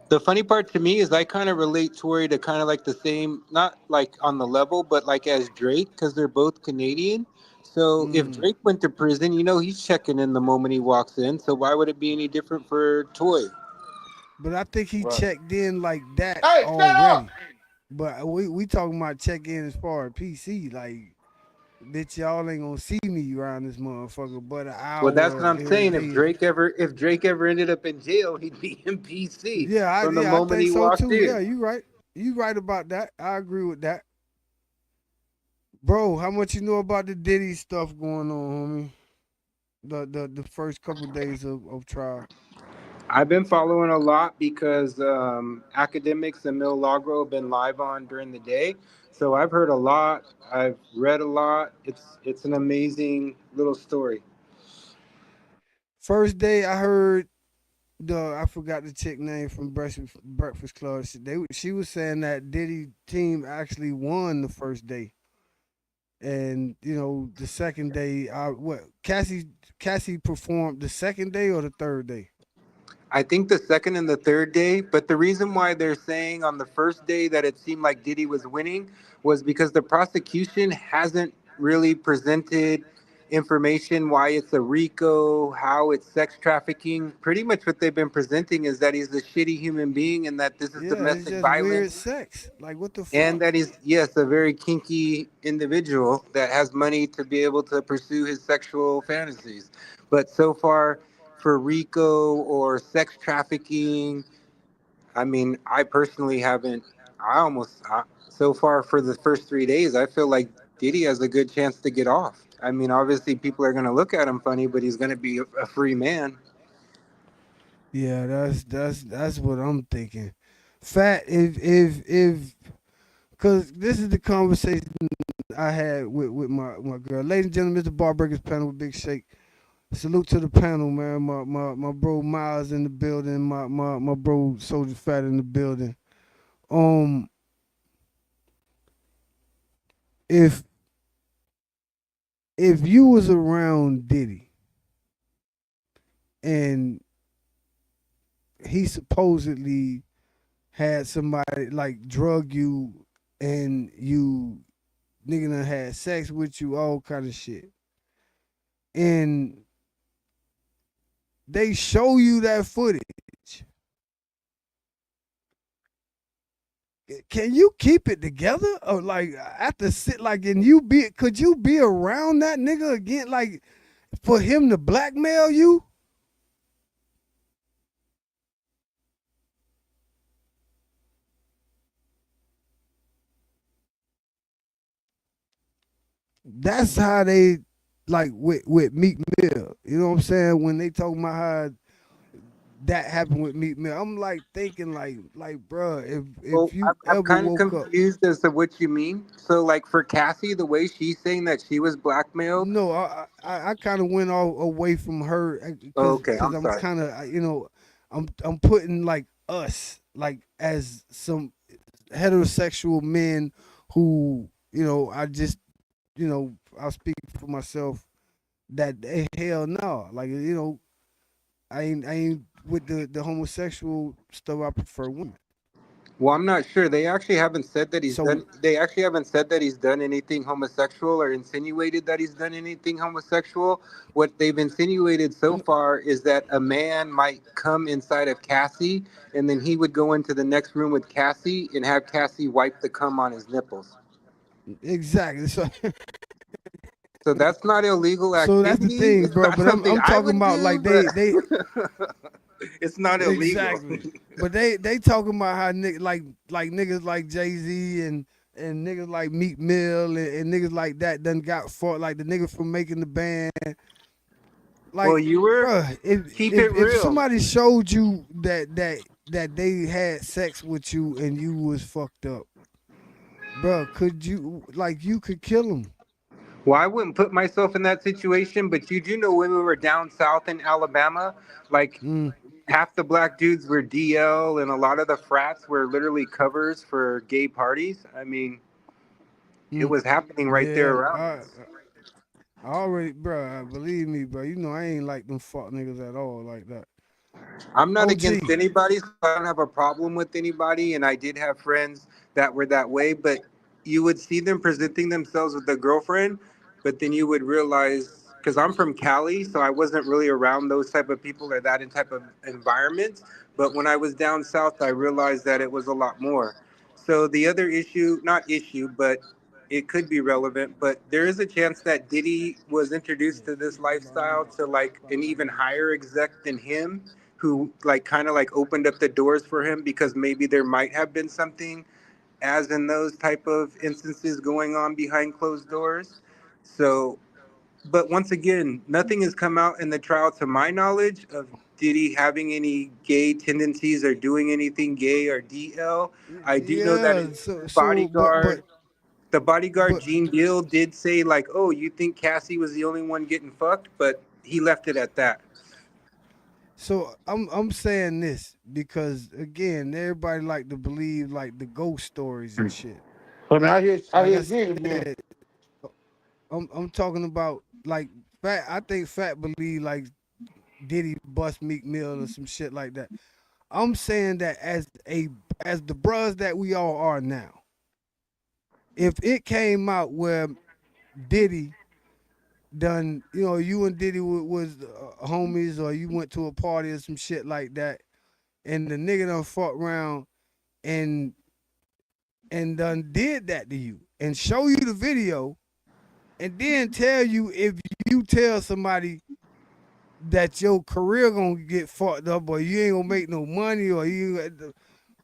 the funny part to me is I kind of relate Tory to kind of like the same, not like on the level, but like as Drake, because they're both Canadian. So if mm. Drake went to prison, he's checking in the moment he walks in. So why would it be any different for Toy? But I think he Right. checked in like that Hey, shut up. already. But we talking about check in as far as PC, like bitch, y'all ain't gonna see me around this motherfucker but an Well, that's what hour I'm every saying. If day. Drake ever ended up in jail, he'd be in PC from the I moment think he so walked too. Yeah, in. you right. You right about that. I agree with that. Bro, how much you know about the Diddy stuff going on, homie? The first couple days of trial. I've been following a lot because academics and Mil Lagro have been live on during the day. So I've heard a lot. I've read a lot. It's an amazing little story. First day I heard I forgot the chick name from Breakfast Club. She was saying that Diddy team actually won the first day. And the second day, what Cassie performed the second day or the third day? I think the second and the third day, but the reason why they're saying on the first day that it seemed like Diddy was winning was because the prosecution hasn't really presented information why it's a RICO, how it's sex trafficking. Pretty much what they've been presenting is that he's a shitty human being and that this is Yeah, it's domestic just weird violence sex. Like what the and fuck? that he's, yes, a very kinky individual that has money to be able to pursue his sexual fantasies. But so far, for RICO or sex trafficking, I mean, I personally haven't. So far for the first 3 days, I feel like Diddy has a good chance to get off. I mean, obviously, people are going to look at him funny, but he's going to be a free man. Yeah, that's what I'm thinking. Fat, if because this is the conversation I had with my girl. Ladies and gentlemen, Mr. Barbreaker's panel with Big Shake. Salute to the panel, man. My bro Miles in the building. My bro Soldier Fat in the building. Um, if if you was around Diddy and he supposedly had somebody like drug you and you nigga done had sex with you, all kind of shit, and they show you that footage, can you keep it together? Or like after sit like and could you be around that nigga again like for him to blackmail you? That's how they like with Meek Mill. You know what I'm saying? When they talk about how that happened with Meek Mill, I'm like thinking like bro, if Well, you I'm ever kind of woke up. confused as to what you mean. So, like for Cassie, the way she's saying that she was blackmailed. No, I kind of went all away from her because Okay, I'm I'm sorry. kind of I'm putting like us like as some heterosexual men who I just I'll speak for myself that hell no, like I ain't with the homosexual stuff. I prefer women. Well, I'm not sure. They actually haven't said that he's So done. They actually haven't said that he's done anything homosexual or insinuated that he's done anything homosexual. What they've insinuated so far is that a man might come inside of Cassie, and then he would go into the next room with Cassie and have Cassie wipe the cum on his nipples. exactly. So So that's not illegal So that's the activity. thing, It's bro. not But I'm something I'm I talking would about do, like but they it's not illegal. exactly. But they talking about how like niggas like Jay-Z and niggas like Meek Mill and niggas like that done got fought, like the nigga from making the band. Well, Like, you were bruh, keep it if real. somebody showed you that they had sex with you and you was fucked up, bruh, could you like you could kill them? Well, I wouldn't put myself in that situation, but you do know when we were down south in Alabama, like Mm, half the black dudes were DL, and a lot of the frats were literally covers for gay parties. I mean, it mm. was happening right there Yeah, around us. I already, bruh, believe me, bro. You know I ain't like them fuck niggas at all like that. I'm not against OG. anybody, so I don't have a problem with anybody. And I did have friends that were that way, but you would see them presenting themselves with a girlfriend, but then you would realize, because I'm from Cali, so I wasn't really around those type of people or that in type of environments. But when I was down south, I realized that it was a lot more. So the other issue, not issue, but it could be relevant, but there is a chance that Diddy was introduced to this lifestyle to like an even higher exec than him, who like kind of like opened up the doors for him because maybe there might have been something as in those type of instances going on behind closed doors. So, but once again, nothing has come out in the trial to my knowledge of Diddy having any gay tendencies or doing anything gay or DL. I do know that Yeah. his So bodyguard, the bodyguard but Gene Deal, did say like, "Oh, you think Cassie was the only one getting fucked?" But he left it at that. so I'm saying this because again, everybody like to believe like the ghost stories and shit. But now I Like hear I again, again. said, I'm talking about like Fat. I think Fat believe like Diddy bust Meek Mill or some shit like that. I'm saying that as the bros that we all are now, if it came out where Diddy done, you and Diddy was homies, or you went to a party or some shit like that, and the nigga done fucked around and done did that to you, and show you the video, and then tell you if you tell somebody that your career gonna get fucked up, or you ain't gonna make no money, or you,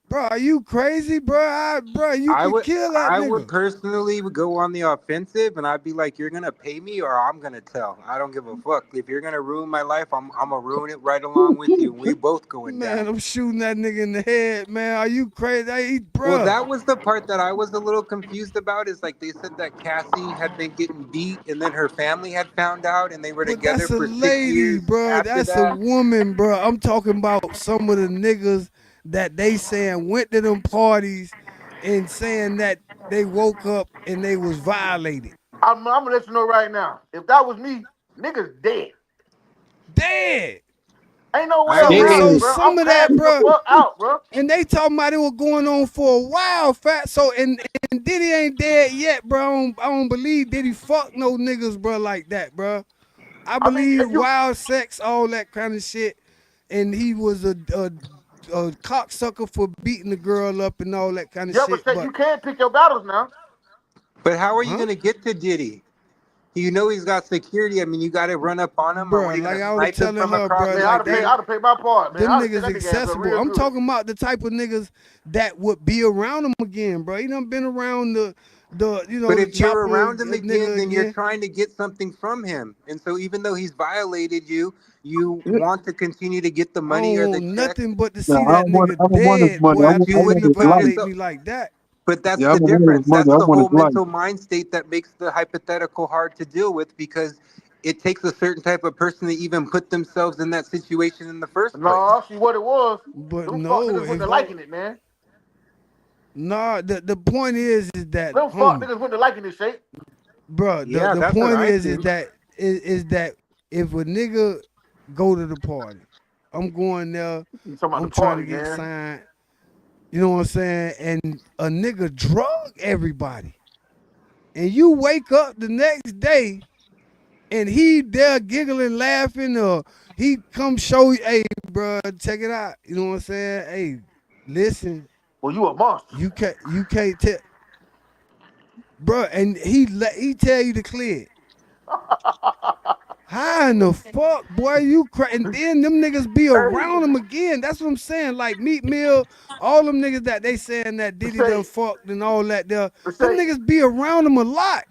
bro, are you crazy, bro? Bro, you I could would kill that I would nigga. personally go on the offensive, and I'd be like, "You're gonna pay me, or I'm gonna tell. I don't give a fuck. If you're gonna ruin my life, I'm gonna ruin it right along with you, and we both going Man, down." I'm shooting that nigga in the head, man. Are you crazy? Well, Bruh. that was the part that I was a little confused about. Is like they said that Cassie had been getting beat, and then her family had found out, and they were But together that's a for six lady, years bro. after That's a that. woman, bro. I'm talking about some of the niggas that they saying went to them parties and saying that they woke up and they was violated. I'm gonna let you know right now. If that was me, niggas dead. Dead. Ain't no way I So agree. around so it, bro. I'm some of that, passing the bro. fuck out, bro. And they talking about it was going on for a while, fat. So and Diddy ain't dead yet, bro. I don't believe Diddy fuck no niggas, bro, like that, bro. I I mean, believe if you wild sex, all that kind of shit, and he was a cocksucker for beating the girl up and all that kind of yeah, but shit. say you But can't pick your battles now. But how are you huh, gonna get to Diddy? You know he's got security. I mean, you got to run up on him, or what bro, are you like gonna I was snipe him telling from her, across bro, Man, the I'd like have paid. street? I'd have paid my part, man. them I'd have sent niggas that nigga ass up accessible. real I'm good. talking about the type of niggas that would be around him again, bro. He done been around But the if you're chopper around him again, nigga then you're again. trying to get something from him. And so even though he's violated you, you Yeah, want to continue to get the I money don't or the want check. nothing but to no, see that nigga I don't want his dead, money. boy, But you after I want he wouldn't his put life. violate yourself. me like that. But that's Yeah, I the don't want his difference. money. That's I the want whole his life. mental mind state that makes the hypothetical hard to deal with because it takes a certain type of person to even put themselves in that situation in the first place. No, see what it was. But Them fuck no, niggas went to if I liking it, man. nah, the point is that Them fuck homie, niggas went to liking this shit. bro. The Yeah, the that's what point I is think. that if a nigga go to the party, I'm going there. You talking about the I'm trying to party, get man? signed. You know what I'm saying? And a nigga drug everybody, and you wake up the next day and he there giggling, laughing, or he come show you, hey, bro, check it out. You know what I'm saying? Hey, listen, Well, you a monster. you can't tell, bro, and he tell you to clear it. How in the fuck, boy, you and then them niggas be around Hey, him again. That's what I'm saying. Like Meat Mill, all them niggas that they saying that Diddy done say, fucked and all that there, them say, niggas be around him a lot.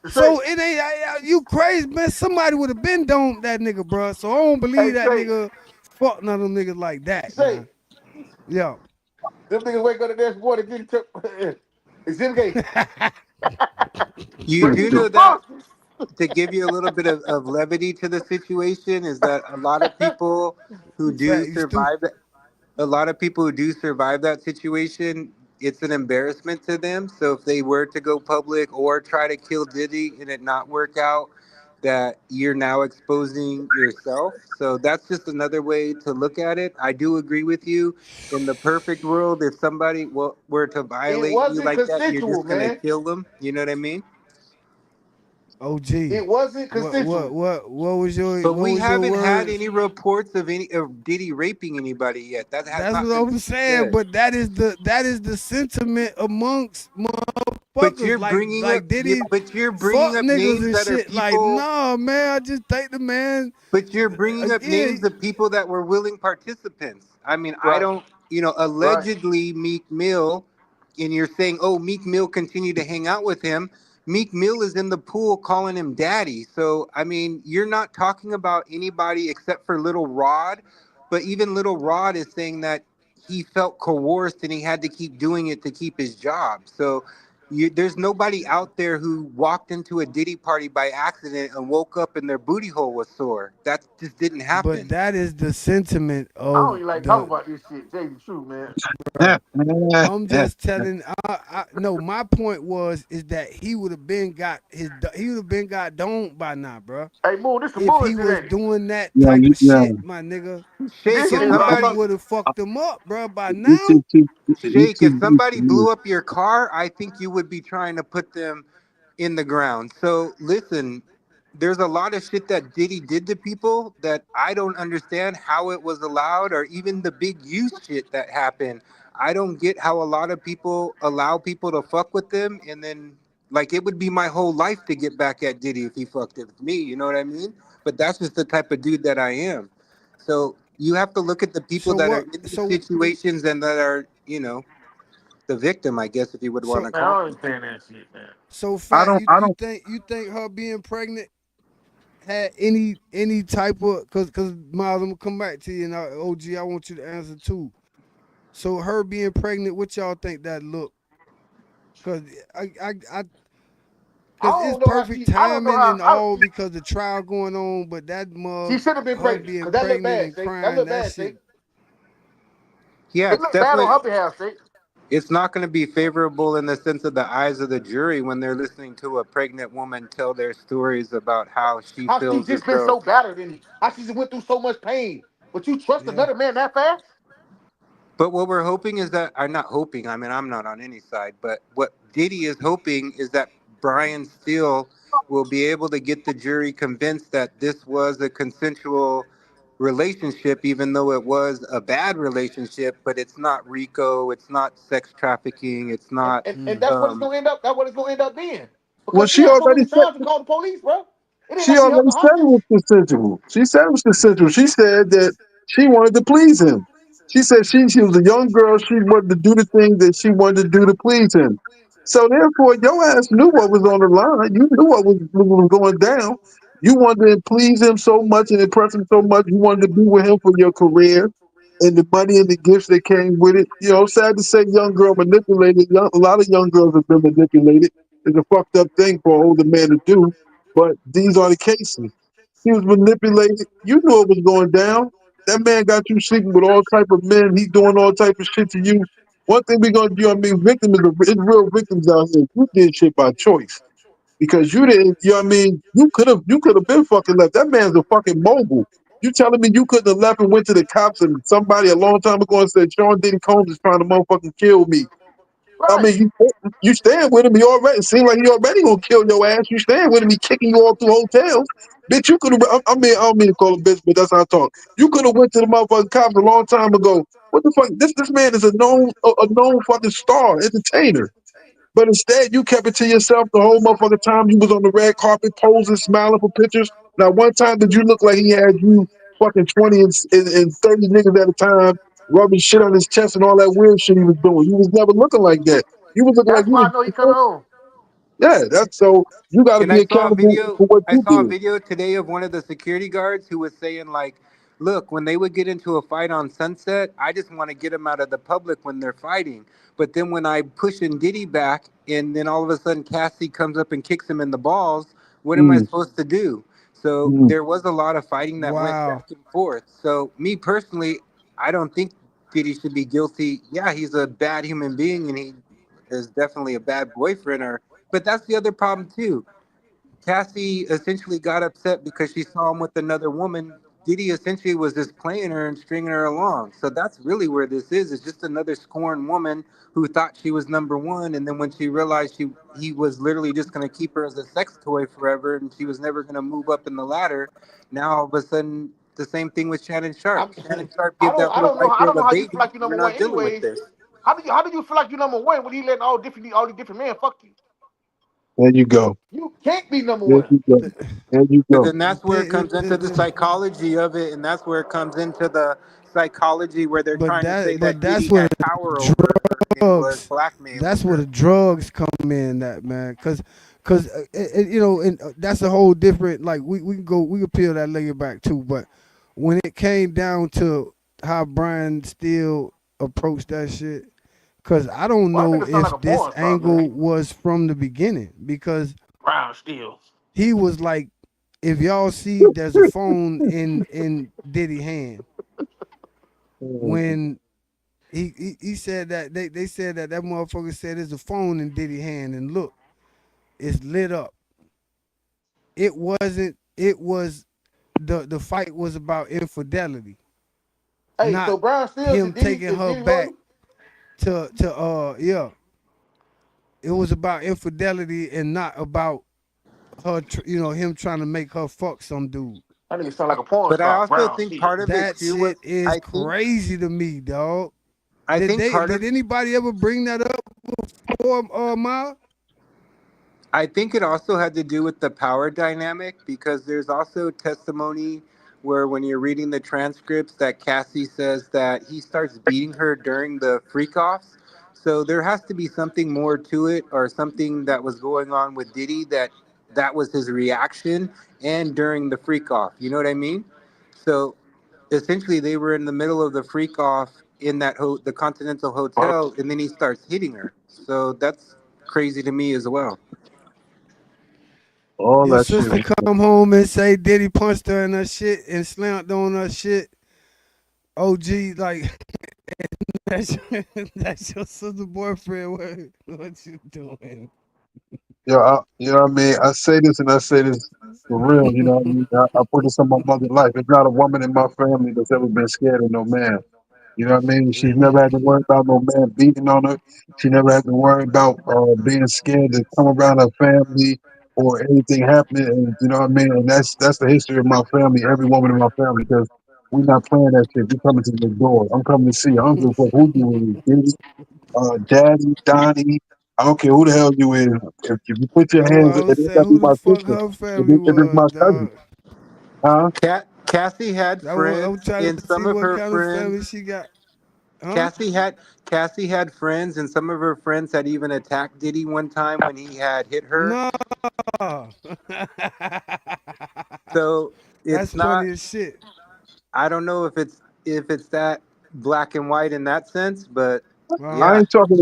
say, So it ain't you crazy, man. Somebody would have been domed that nigga, bro. So I don't believe hey, that say, nigga fuck none of them niggas like that, say. man. Yeah. Them niggas wake up the next morning, get to exhibit. You But do he's a know that, monster. to give you a little bit of levity to the situation, is that a lot of people who do Fat, you stupid. survive a lot of people who do survive that situation, it's an embarrassment to them. So if they were to go public or try to kill Diddy and it not work out, that you're now exposing yourself. So that's just another way to look at it. I do agree with you. In the perfect world, if somebody were to It violate you wasn't like that, you're consensual, just gonna man. kill them. You know what I mean? OG. It wasn't consensual. But What we was your haven't had words? any reports of any of Diddy raping anybody yet. That has That's not what been I'm saying. said. But that is the sentiment amongst But motherfuckers you're like bringing up, like Diddy but you're bringing fuck up niggas names and that are shit. Like, people. nah, man. I just think the man But you're bringing up names again. of people that were willing participants. I mean, I Right, don't, right. allegedly Meek Mill, and you're saying, oh, Meek Mill continued to hang out with him. Meek Mill is in the pool calling him daddy. So, I mean, you're not talking about anybody except for Little Rod. But even Little Rod is saying that he felt coerced and he had to keep doing it to keep his job. So, there's nobody out there who walked into a Diddy party by accident and woke up and their booty hole was sore. That just didn't But happen. that is the sentiment I don't of even like talking the about this shit. Tell you the truth, man. bruh. I'm just telling. No, my point was is that he would have been got domed by now, bruh. Hey, Moon, this some If he bullshit, was ain't it? doing that Yeah, type of yeah. shit, my nigga, Shake, This if is somebody somebody would have fucked him up, bruh. By It's now, too, too, it's Shake, if too, somebody blew up your car, I think you would be trying to put them in the ground. So listen, there's a lot of shit that Diddy did to people that I don't understand how it was allowed, or even the big use shit that happened. I don't get how a lot of people allow people to fuck with them, and then like it would be my whole life to get back at Diddy if he fucked with me. You know what I mean? But that's just the type of dude that I am. So you have to look at the people so that are what? in these So situations and that are, the victim, I guess, if you would want so to Man, I call don't them. understand that shit, man. so I fat. don't, You I you don't. think you think her being pregnant had any type of because Miles, I'm gonna come back to you and OG. I want you to answer too. So her being pregnant, what y'all think that look? Cause I I cause it's don't know how perfect she. I don't know timing how. and all because the trial going on. But that She mug, should have been her pregnant being because that look pregnant bad, and State. That crying, look that bad, shit. State. Yeah, It it's looked bad on definitely, her behalf, State. it's not going to be favorable in the sense of the eyes of the jury when they're listening to a pregnant woman tell their stories about how she How she feels as just been though. so battered and how she just went through so much pain. But you trust Yeah. another man that fast? But what we're hoping is that, I'm not hoping, I mean, I'm not on any side, but what Diddy is hoping is that Brian Steele will be able to get the jury convinced that this was a consensual relationship, even though it was a bad relationship, but it's not RICO, it's not sex trafficking, it's And, not. and, and Mm. that's what it's Um, gonna end up. That's what it's gonna end up being. Well, Because she she had so already many said. times to call the police, bro. It ain't She like she held already the said it hostage. was consensual. She said it was consensual. She said that she wanted to please him. She said she was a young girl. She wanted to do the thing that she wanted to do to please him. So therefore, your ass knew what was on the line. You knew what was going down. You wanted to please him so much and impress him so much. You wanted to be with him for your career and the money and the gifts that came with it. You know, sad to say, young girl manipulated. A lot of young girls have been manipulated. It's a fucked up thing for an older man to do, but these are the cases. He was manipulated. You knew it was going down. That man got you sleeping with all type of men. He doing all type of shit to you. One thing we gonna do, I mean, victim is it's real victims out here. You did shit by choice because you didn't. You know what I mean? You could have been fucking left. That man's a fucking mogul. You telling me you couldn't have left and went to the cops and somebody a long time ago and said Sean Diddy Combs is trying to motherfucking kill me. I Right. mean, you stand with him. He already it seems like he already gonna kill your ass. You stand with him. He kicking you all through hotels. Bitch, you could have. I mean, I don't mean to call him bitch, but that's how I talk. You could have went to the motherfucking cops a long time ago. What the fuck? This man is a known fucking star, entertainer. But instead, you kept it to yourself the whole motherfucking time. You was on the red carpet posing, smiling for pictures. Now, one time did you look like he had you fucking 20 and 30 niggas at a time, rubbing shit on his chest and all that weird shit he was doing? You was never looking like that. You was looking like That's you why was, I know he coming home. yeah, that's so you got to And be accountable for what I you saw a did. video today of one of the security guards who was saying like, look, when they would get into a fight on Sunset, I just want to get them out of the public when they're fighting. But then when I push and Diddy back, and then all of a sudden Cassie comes up and kicks him in the balls, what am I Mm, supposed to do? So mm. there was a lot of fighting that went Wow. back and forth. So me personally, I don't think Diddy should be guilty. Yeah, he's a bad human being, and he is definitely a bad boyfriend. Or, but that's the other problem too. Cassie essentially got upset because she saw him with another woman. Diddy essentially was just playing her and stringing her along. So that's really where this is. It's just another scorned woman who thought she was number one, and then when she realized he was literally just going to keep her as a sex toy forever, and she was never going to move up in the ladder. Now all of a sudden, the same thing with Shannon Sharp. I'm, Shannon Sharp gave that I little don't know. white I don't girl know a how you feel baby. like you We're number one. not dealing with Anyways, this. how do you feel like you number one when he letting all these different men fuck you? There you go. You can't be number There one. you go. There you But go. then that's where it comes into the psychology of it, and that's where it comes into the psychology where they're trying to say but that that's Diddy where had power over her and was drugs. blackmailing That's where her. the drugs come in, that man, cause you know, and that's a whole different. Like we can peel that layer back too. But when it came down to how Brian Steele approached that shit, cause I don't Well, that know nigga sound like if a this porn star, angle man. was from the beginning, because Brown Steel. he was like, if y'all see, there's a phone in Diddy hand when he said that they said that motherfucker said there's a phone in Diddy hand, and look, it's lit up. It wasn't. It was the fight was about infidelity, Hey, not so Brown Steel him taking Is her Diddy back loyal? to yeah. It was about infidelity and not about her. Him trying to make her fuck some dude. That nigga sound like a porn But I star. also Brown think Steel. part of it That too was shit is crazy to me, dog. I think part Did of anybody ever bring that up before, Ma? I think it also had to do with the power dynamic because there's also testimony where when you're reading the transcripts that Cassie says that he starts beating her during the freak offs. So there has to be something more to it or something that was going on with Diddy that was his reaction and during the freak off. You know what I mean? So essentially they were in the middle of the freak off in the Continental Hotel and then he starts hitting her. So that's crazy to me as well. All Your that shit sister was come home and say Diddy punched her in her shit and slammed on her shit. OG, like that's that's your sister boyfriend. What you doing? yeah, you know what I mean? I say this and I say this for real, you know what I mean? I put this on my mother's life. There's not a woman in my family that's ever been scared of no man. You know what I mean? She's never had to worry about no man beating on her. She never had to worry about being scared to come around her family or anything happening. And you know what I mean? And that's the history of my family, every woman in my family, because we're not playing that shit. We coming to your door. I'm coming to see you. I don't give a fuck who you is. Daddy, Donnie, I don't care who the hell you is. If you put your That's what hands, I it was ain't saying. gotta be Who the my fuck sister. her family It is was, my cousin. dog? Huh? Cassie had I'm friends, trying and to see some of what her kind of friends. family she got. Huh? Cassie had Cassie had friends, and some of her friends had even attacked Diddy one time when he had hit her. No. So That's it's not. funny as shit. I don't know if it's that black and white in that sense, but Uh-huh. yeah. I ain't talking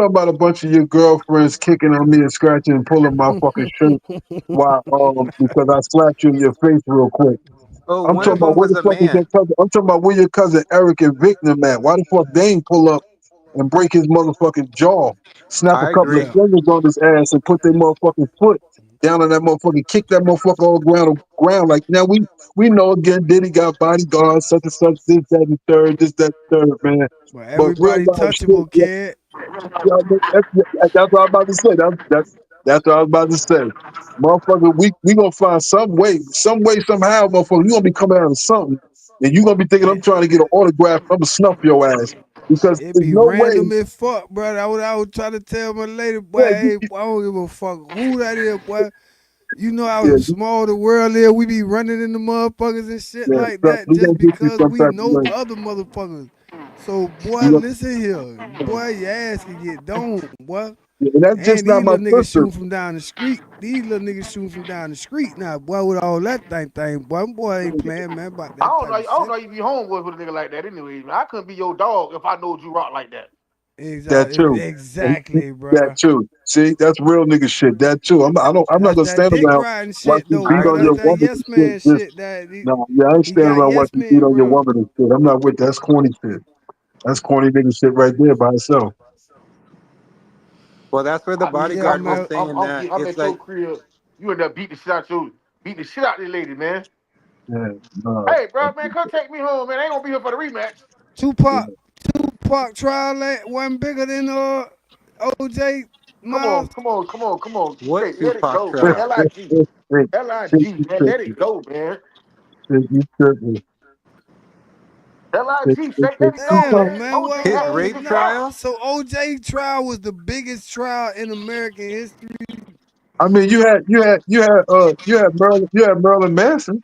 about a bunch of your girlfriends kicking on me and scratching and pulling my fucking shirt while because I slapped you in your face real quick. Oh, I'm one talking of about them where was the a fuck is your man. cousin? I'm talking about where your cousin Eric and Vietnam at. Why the fuck they ain't pull up and break his motherfucking jaw, snap a I couple of agree. Yeah. fingers on his ass and put their motherfucking foot down on that motherfucker, kick that motherfucker on the ground. Like now we know again, Diddy got bodyguards, such and such, this, that, and the third, this, that, and the third, man. Well, But real everybody life shit, touchable, kid. yeah, that's what I was about to say. That's what I was about to say. Motherfucker, we gonna find some way, somehow, motherfucker, you gonna be coming out of something. And you gonna be thinking I'm And, trying to get an autograph, I'm gonna snuff your ass. because It there's be no way. random as fuck, bro. I was trying to tell my lady, boy, Yeah, hey, boy, I don't give a fuck who that is, boy. You know how yeah, small the world is. We be running into motherfuckers and shit yeah. like So that we just gonna get you because some we type of know way. other motherfuckers. So, boy, You know, listen here. Boy, your ass can get done, boy. yeah, and that's just And not these my little niggas sister. shooting from down the street. These little niggas shooting from down the street now, boy, with all that boy. Them boy ain't playing, man, about I that don't know. type I of don't shit. know you be homeboys with a nigga like that anyway, man. I couldn't be your dog if I know you rock like that. That too. Exactly, That bro. too. See, that's real nigga shit. That too. I'm not That's gonna that stand dick around riding watch shit, you though, beat I bro. on That's your agree. that woman yes and shit. man Just shit. That no, yeah, I ain't he standing got around yes watching you men beat on your around. woman and shit. I'm not with that's corny shit. That's corny nigga shit right there by itself. Well, that's where the I mean, Yeah, bodyguard was man. saying that I'm it's at your like, crib. You end up beat the shit out of this lady, man. Yeah, no. Hey, bro, man, come take me home, man. I ain't gonna be here for the rematch. Yeah. Tupac trial wasn't bigger than OJ Miles. Come on. what Let it Tupac go, man. trial? Lig, Hey, shit, Lig, you man. Let tripping. it go, man. Shit, you tripping. Shit, Lig, you let it tripping. go, Damn, man. man. OJ What? His had What? his rape shit out. trial? So OJ trial was the biggest trial in American history. I mean, you had Marilyn Manson.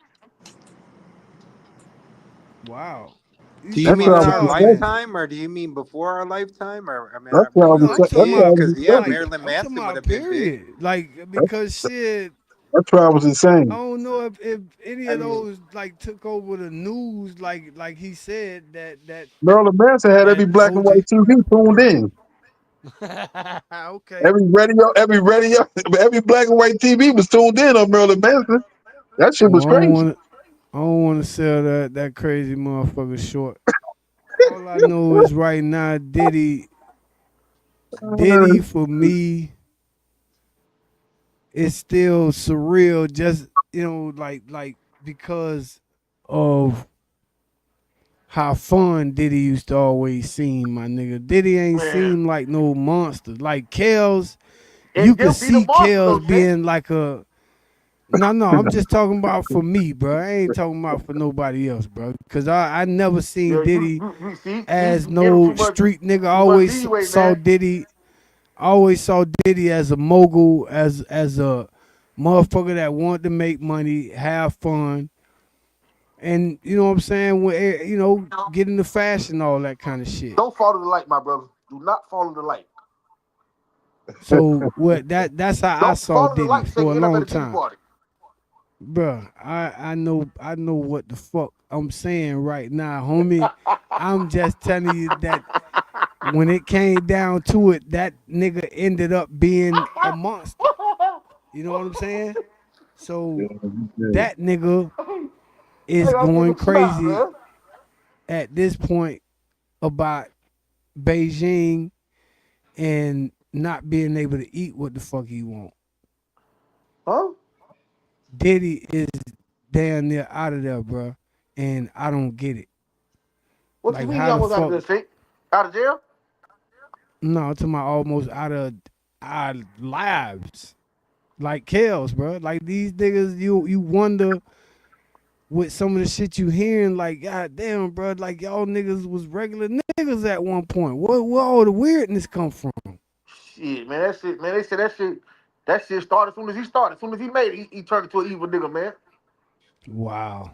Wow. You Do you That talking mean in about trial was our the Charles same. Manson? lifetime, or do you mean before our lifetime? Or I mean, That I'm trial just was No, like I'm that talking seeing trial about was because yeah, insane. like Marilyn I'm talking Manson would about have been big. period. Like That, because shit, that trial was I insane. don't know if any I of mean, those like took over the news like he said Marilyn Manson had that every black and white OJ. TV tuned in. Okay. Every black and white TV was tuned in on Marilyn Manson. That shit was Well, crazy. I don't want to sell that crazy motherfucker short. All I know is right now, Diddy for me is still surreal. Just like because of how fun Diddy used to always seem, my nigga. Diddy ain't man, seem like no monster. Like Kels, you and could them be the see monster though, Kels Shay. being like a no. I'm just talking about for me, bro. I ain't talking about for nobody else, bro. Cause I never seen Yeah, Diddy you see, as you give him no street nigga. too much Always leeway, saw man. Diddy. Always saw Diddy as a mogul, as a motherfucker that wanted to make money, have fun, and you know what I'm saying. Get into fashion, all that kind of shit. Don't follow the light, my brother. Do not follow the light. So what? That's how I Don't saw follow the Diddy light so you for a end up at long a tea time, party. bruh. I know what the fuck I'm saying right now, homie. I'm just telling you that when it came down to it, that nigga ended up being a monster. You know what I'm saying? Yeah, So he did. that nigga Hey, is that going nigga stop, crazy man. at this point about Beijing and not being able to eat what the fuck he want. Huh? Diddy is damn near out of there, bro, and I don't get it. What you Like mean he how the almost out of fuck? there, Shay? Out of jail? No, I'm talking about almost out of our lives. Like Kels, bro. Like these niggas, you wonder with some of the shit you hearing, like, God damn, bro, like y'all niggas was regular niggas at one point. Where all the weirdness come from? Shit, man, that shit, man. They said that shit started as soon as he started. As soon as he made it, he turned into an evil nigga, man. Wow.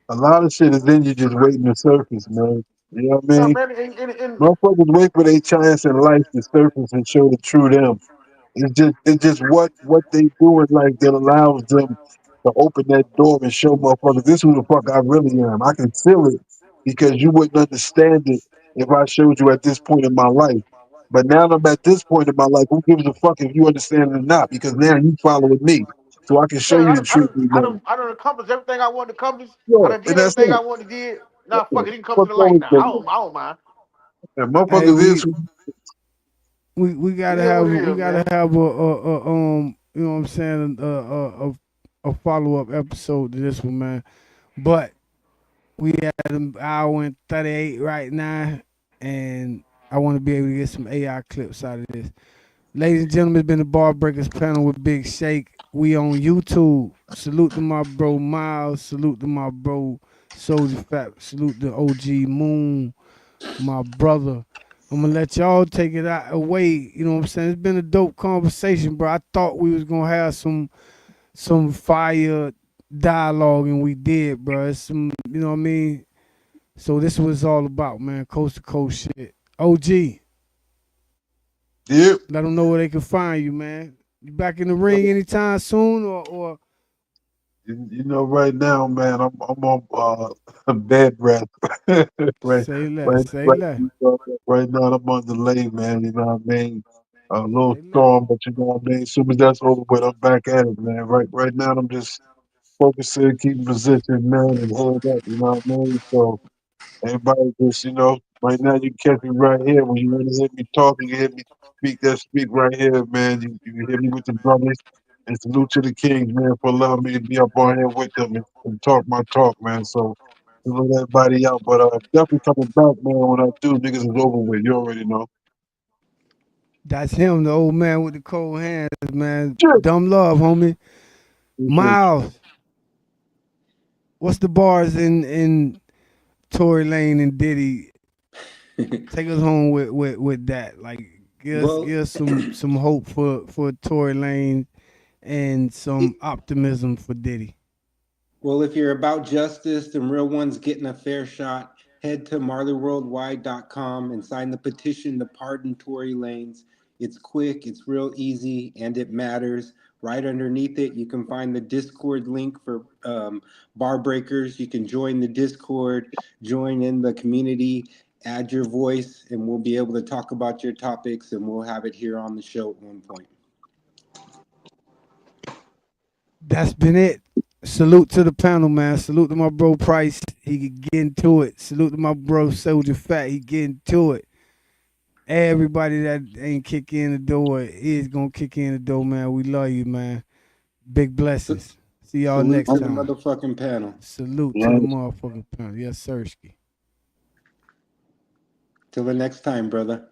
A lot of shit is in you just waiting to surface, man. You know what I Yeah, mean? man, and Motherfuckers wait for their chance in life to surface and show the true them. It's just what they do in life that allows them to open that door and show motherfuckers this who the fuck I really am. I can feel it because you wouldn't understand it if I showed you at this point in my life. But now I'm at this point in my life, who gives a fuck if you understand it or not? Because now you following me. So I can show man, you the truth we know. I done accomplished everything I wanted to accomplish. I Yeah, done and did that's everything I it. wanted to do. Now, Yeah. fuck it, he can come to Fuck the light always now. been. I don't mind. And Hey, motherfuckers is we who we It gotta is what have it we is, gotta man. have a you know what I'm saying a follow up episode to this one, man. But we at an hour and 38 right now, and I want to be able to get some AI clips out of this. Ladies and gentlemen, it's been the Bar Breakers panel with Big Shake. We on YouTube. Salute to my bro Miles. Salute to my bro Soldier Fat. Salute to OG Moon. my brother. I'm gonna let y'all take it out away. You know what I'm saying? It's been a dope conversation, bro. I thought we was gonna have some fire dialogue, and we did, bro. It's some, you know what I mean? So this was all about, man. Coast to coast shit. OG, Yep. let them know where they can find you, man. You back in the ring anytime soon, or You know, right now, man, I'm on bed rest. right, say less, right, say right, less, right now, I'm on delay, man. You know what I mean? A little say less. storm, but you know what I mean. As soon as that's over with, I'm back at it, man. Right now, I'm just focusing, keeping position, man, and hold up. You know what I mean? So everybody just, right now you can catch me right here. When you want to hear me talk, you can hear me speak right here, man. You can hear me with the brothers. And salute to the Kings, man, for allowing me to be up on here with them and talk my talk, man. So salute everybody out. But definitely coming back, man. When I do, niggas is over with. You already know. That's him, the old man with the cold hands, man. Shit. Dumb love, homie. Appreciate Miles, what's the bars in Tory Lane and Diddy? Take us home with that. Like, Well, give us some hope for Tory Lane and some optimism for Diddy. Well, if you're about justice and real ones getting a fair shot, head to marleyworldwide.com and sign the petition to pardon Tory Lanez. It's quick, it's real easy, and it matters. Right underneath it, you can find the Discord link for bar breakers. You can join the Discord, join in the community, add your voice, and we'll be able to talk about your topics, and we'll have it here on the show at one point. That's been it. Salute to the panel, man. Salute to my bro Price. He could get into it. Salute to my bro Soldier Fat. He get into it. Everybody that ain't kick in the door is gonna kick in the door, man. We love you, man. Big So, blessings. See y'all salute next to the time. motherfucking panel. Salute to you. the motherfucking panel. Yes, Sirski. Till the next time, brother.